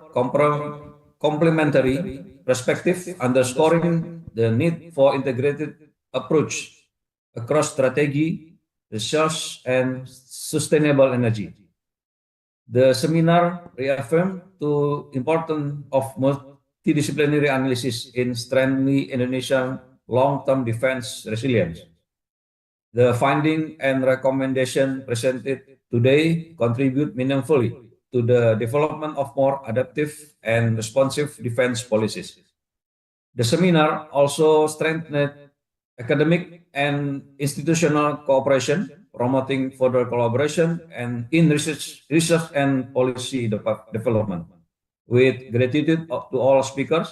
complementary perspective, underscoring the need for integrated approach across strategy, research, and sustainable energy. The seminar reaffirmed the importance of multidisciplinary analysis in strengthening Indonesian long-term defense resilience. The finding and recommendation presented today contribute meaningfully to the development of more adaptive and responsive defense policies. The seminar also strengthened academic and institutional cooperation, promoting further collaboration and in research and policy development. With gratitude to all speakers,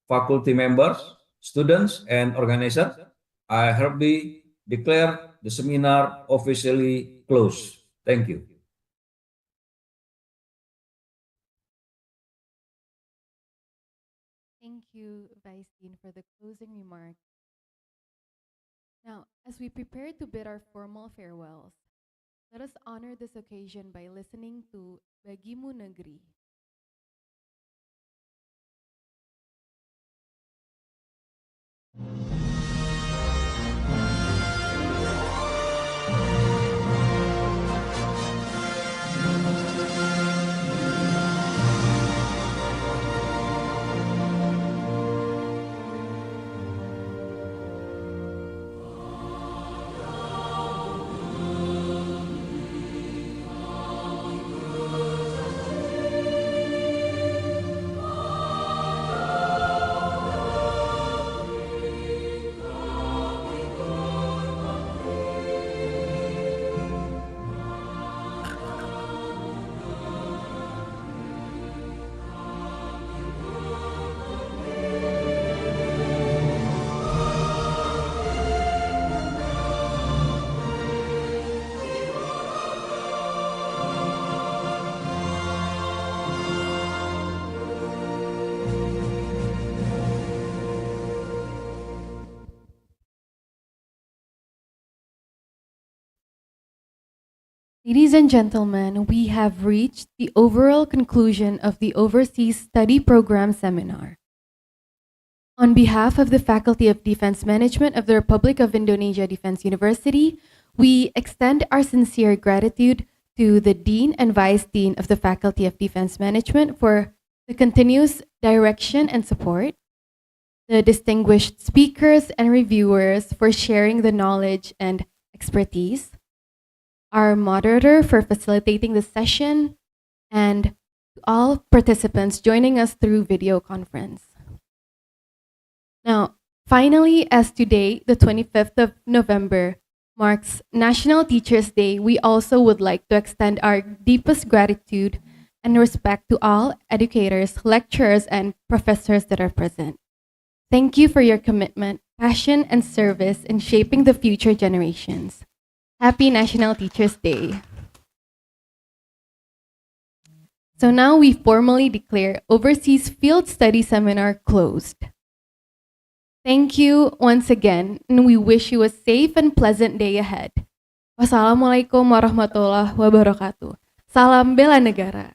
faculty members, students, and organizers, I hereby declare the seminar officially closed. Thank you. Thank you, Vice Dean, for the closing remarks. Now, as we prepare to bid our formal farewells, let us honor this occasion by listening to Bagimu Negeri. Ladies and gentlemen, we have reached the overall conclusion of the Overseas Study Program Seminar. On behalf of the Faculty of Defense Management of the Republic of Indonesia Defense University, we extend our sincere gratitude to the Dean and Vice Dean of the Faculty of Defense Management for the continuous direction and support, the distinguished speakers and reviewers for sharing the knowledge and expertise, our moderator for facilitating the session, and all participants joining us through video conference. Now, finally, as today, the 25th of November, marks National Teachers' Day, we also would like to extend our deepest gratitude and respect to all educators, lecturers, and professors that are present. Thank you for your commitment, passion, and service in shaping the future generations. Happy National Teachers' Day. So now we formally declare Overseas Field Study Seminar closed. Thank you once again, and we wish you a safe and pleasant day ahead. Wassalamualaikum warahmatullahi wabarakatuh. Salam bela negara.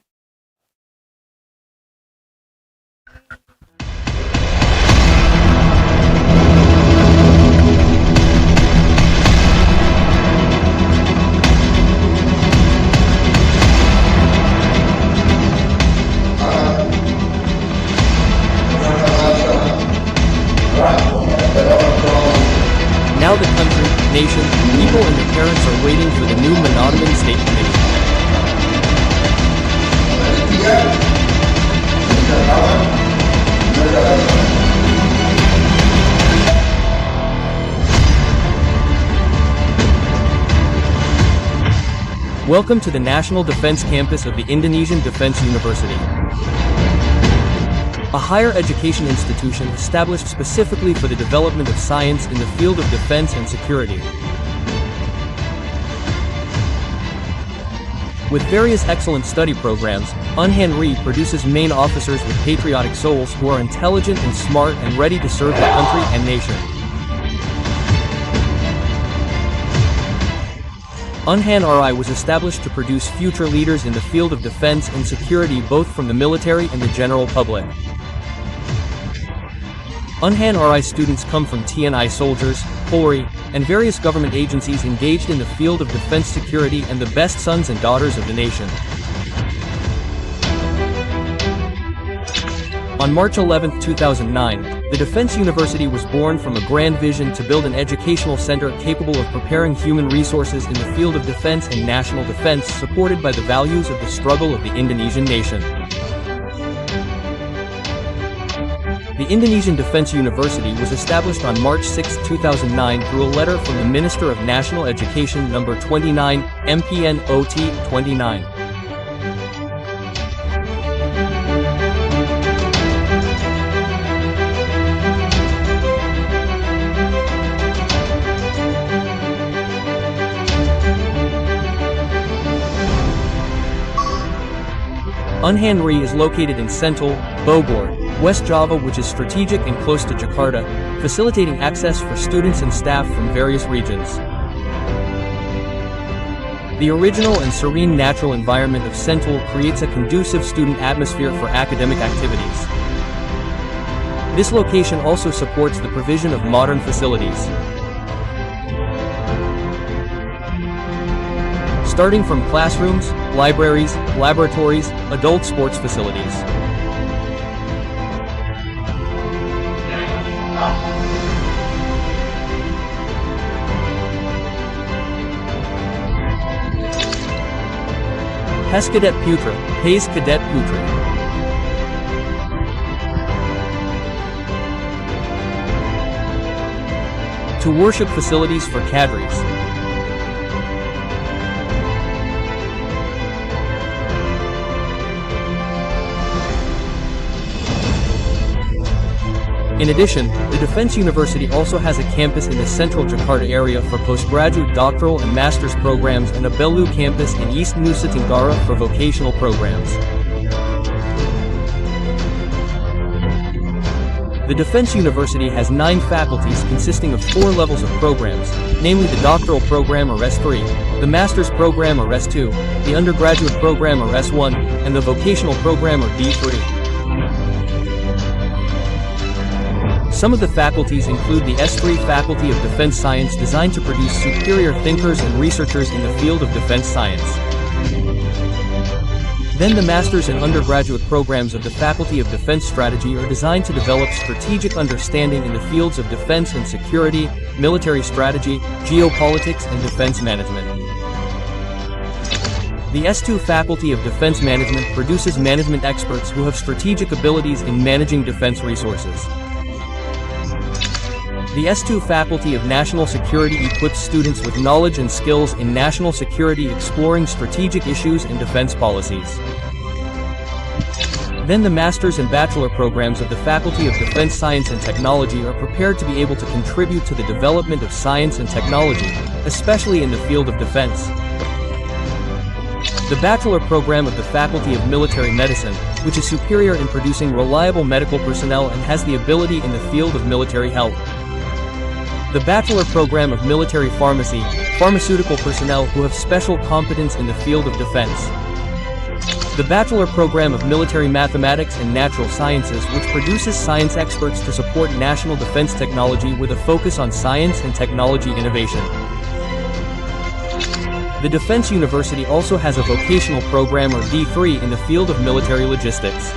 Now the country, nation, people and the parents are waiting for the new Monottoman State Committee. Welcome to the National Defense Campus of the Indonesian Defense University, a higher education institution established specifically for the development of science in the field of defense and security. With various excellent study programs, Anhar produces main officers with patriotic souls who are intelligent and smart and ready to serve the country and nation. Anhar was established to produce future leaders in the field of defense and security both from the military and the general public. Anhar students come from TNI soldiers, Polri, and various government agencies engaged in the field of defense security and the best sons and daughters of the nation. On March 11, 2009, the Defense University was born from a grand vision to build an educational center capable of preparing human resources in the field of defense and national defense supported by the values of the struggle of the Indonesian nation. The Indonesian Defense University was established on March 6, 2009 through a letter from the Minister of National Education No. 29, M.P.M. OT 29. Anhar is located in Sentul, Bogor, West Java, which is strategic and close to Jakarta, facilitating access for students and staff from various regions. The original and serene natural environment of Sentul creates a conducive student atmosphere for academic activities. This location also supports the provision of modern facilities. Starting from classrooms, libraries, laboratories, adult sports facilities. Hes Cadet Putra, Hayes Cadet Putra. To worship facilities for cadres. In addition, the Defense University also has a campus in the central Jakarta area for postgraduate doctoral and master's programs and a Belu campus in East Nusa Tenggara for vocational programs. The Defense University has 9 faculties consisting of 4 levels of programs, namely the doctoral program or S3, the master's program or S2, the undergraduate program or S1, and the vocational program or D3. Some of the faculties include the S3 Faculty of Defense Science designed to produce superior thinkers and researchers in the field of defense science. Then the master's and undergraduate programs of the Faculty of Defense Strategy are designed to develop strategic understanding in the fields of defense and security, military strategy, geopolitics, and defense management. The S2 Faculty of Defense Management produces management experts who have strategic abilities in managing defense resources. The S2 Faculty of National Security equips students with knowledge and skills in national security, exploring strategic issues and defense policies. Then the master's and bachelor programs of the Faculty of Defense Science and Technology are prepared to be able to contribute to the development of science and technology, especially in the field of defense. The bachelor program of the Faculty of Military Medicine, which is superior in producing reliable medical personnel and has the ability in the field of military health. The bachelor program of military pharmacy, pharmaceutical personnel who have special competence in the field of defense. The Bachelor Program of Military Mathematics and Natural Sciences, which produces science experts to support national defense technology with a focus on science and technology innovation. The Defense University also has a vocational program or D3 in the field of military logistics.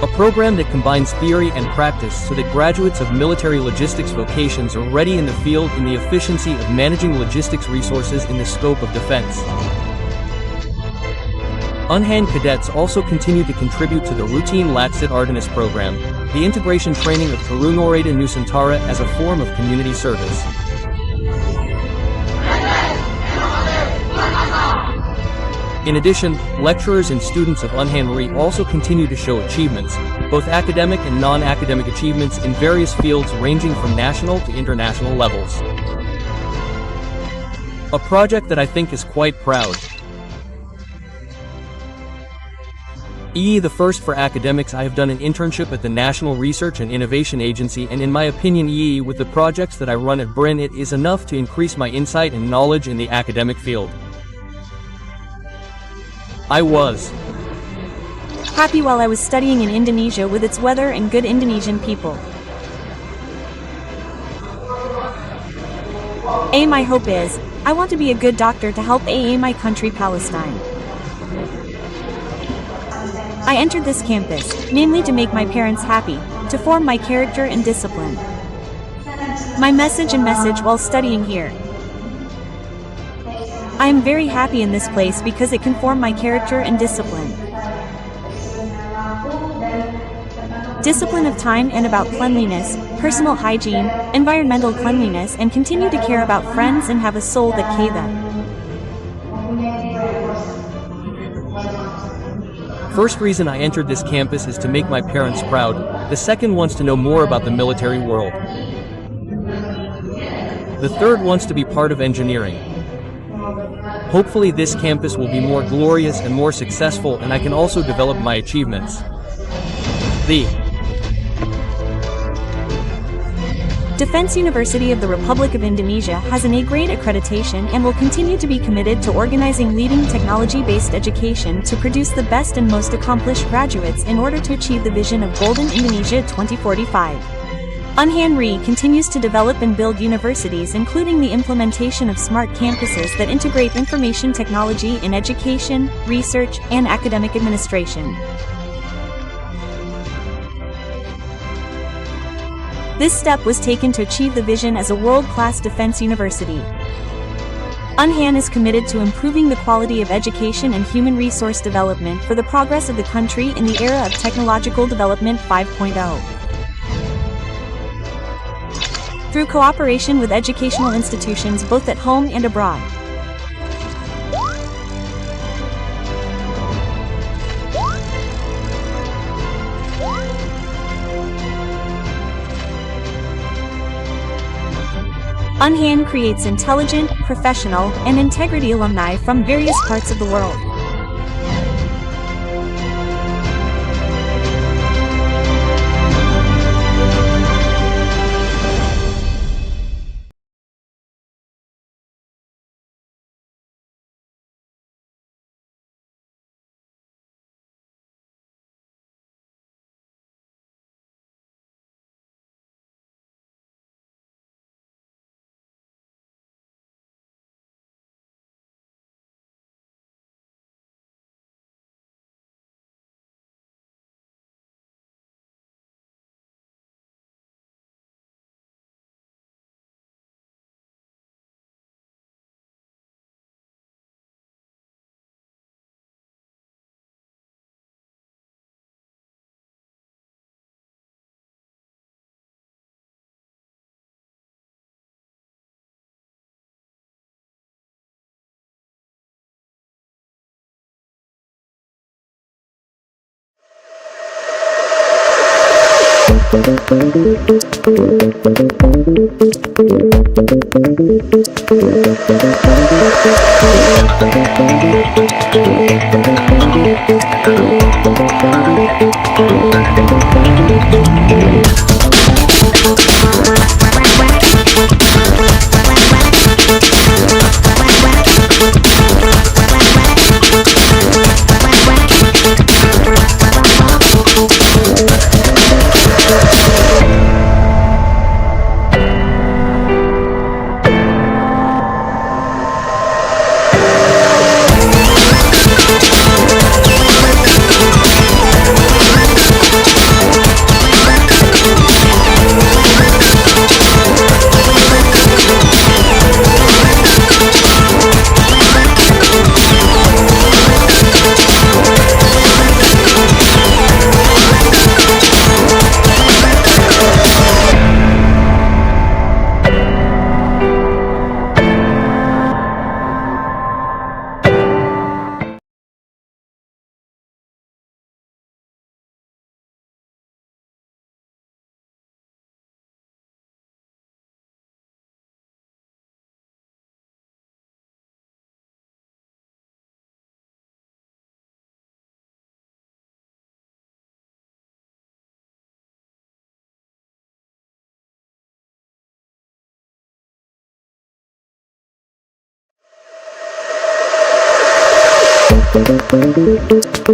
A program that combines theory and practice so that graduates of military logistics vocations are ready in the field in the efficiency of managing logistics resources in the scope of defense. Unhan cadets also continue to contribute to the routine Latsit Artemis program, the integration training of Tarunoreda Nusantara as a form of community service. In addition, lecturers and students of Unhan RE also continue to show achievements, both academic and non-academic achievements in various fields ranging from national to international levels. A project that I think is quite proud. The first for academics, I have done an internship at the National Research and Innovation Agency, and in my opinion with the projects that I run at BRIN, it is enough to increase my insight and knowledge in the academic field. I was happy while I was studying in Indonesia with its weather and good Indonesian people. My hope is, I want to be a good doctor to help my country Palestine. I entered this campus, namely to make my parents happy, to form my character and discipline. My message while studying here. I am very happy in this place because it can form my character and discipline. Discipline of time and about cleanliness, personal hygiene, environmental cleanliness, and continue to care about friends and have a soul that them. First reason I entered this campus is to make my parents proud. The second wants to know more about the military world. The third wants to be part of engineering. Hopefully this campus will be more glorious and more successful, and I can also develop my achievements. The Defense University of the Republic of Indonesia has an A-grade accreditation and will continue to be committed to organizing leading technology-based education to produce the best and most accomplished graduates in order to achieve the vision of Golden Indonesia 2045. Unhan RE continues to develop and build universities, including the implementation of smart campuses that integrate information technology in education, research, and academic administration. This step was taken to achieve the vision as a world-class defense university. Unhan is committed to improving the quality of education and human resource development for the progress of the country in the era of technological development 5.0. Through cooperation with educational institutions both at home and abroad. Unhan creates intelligent, professional, and integrity alumni from various parts of the world.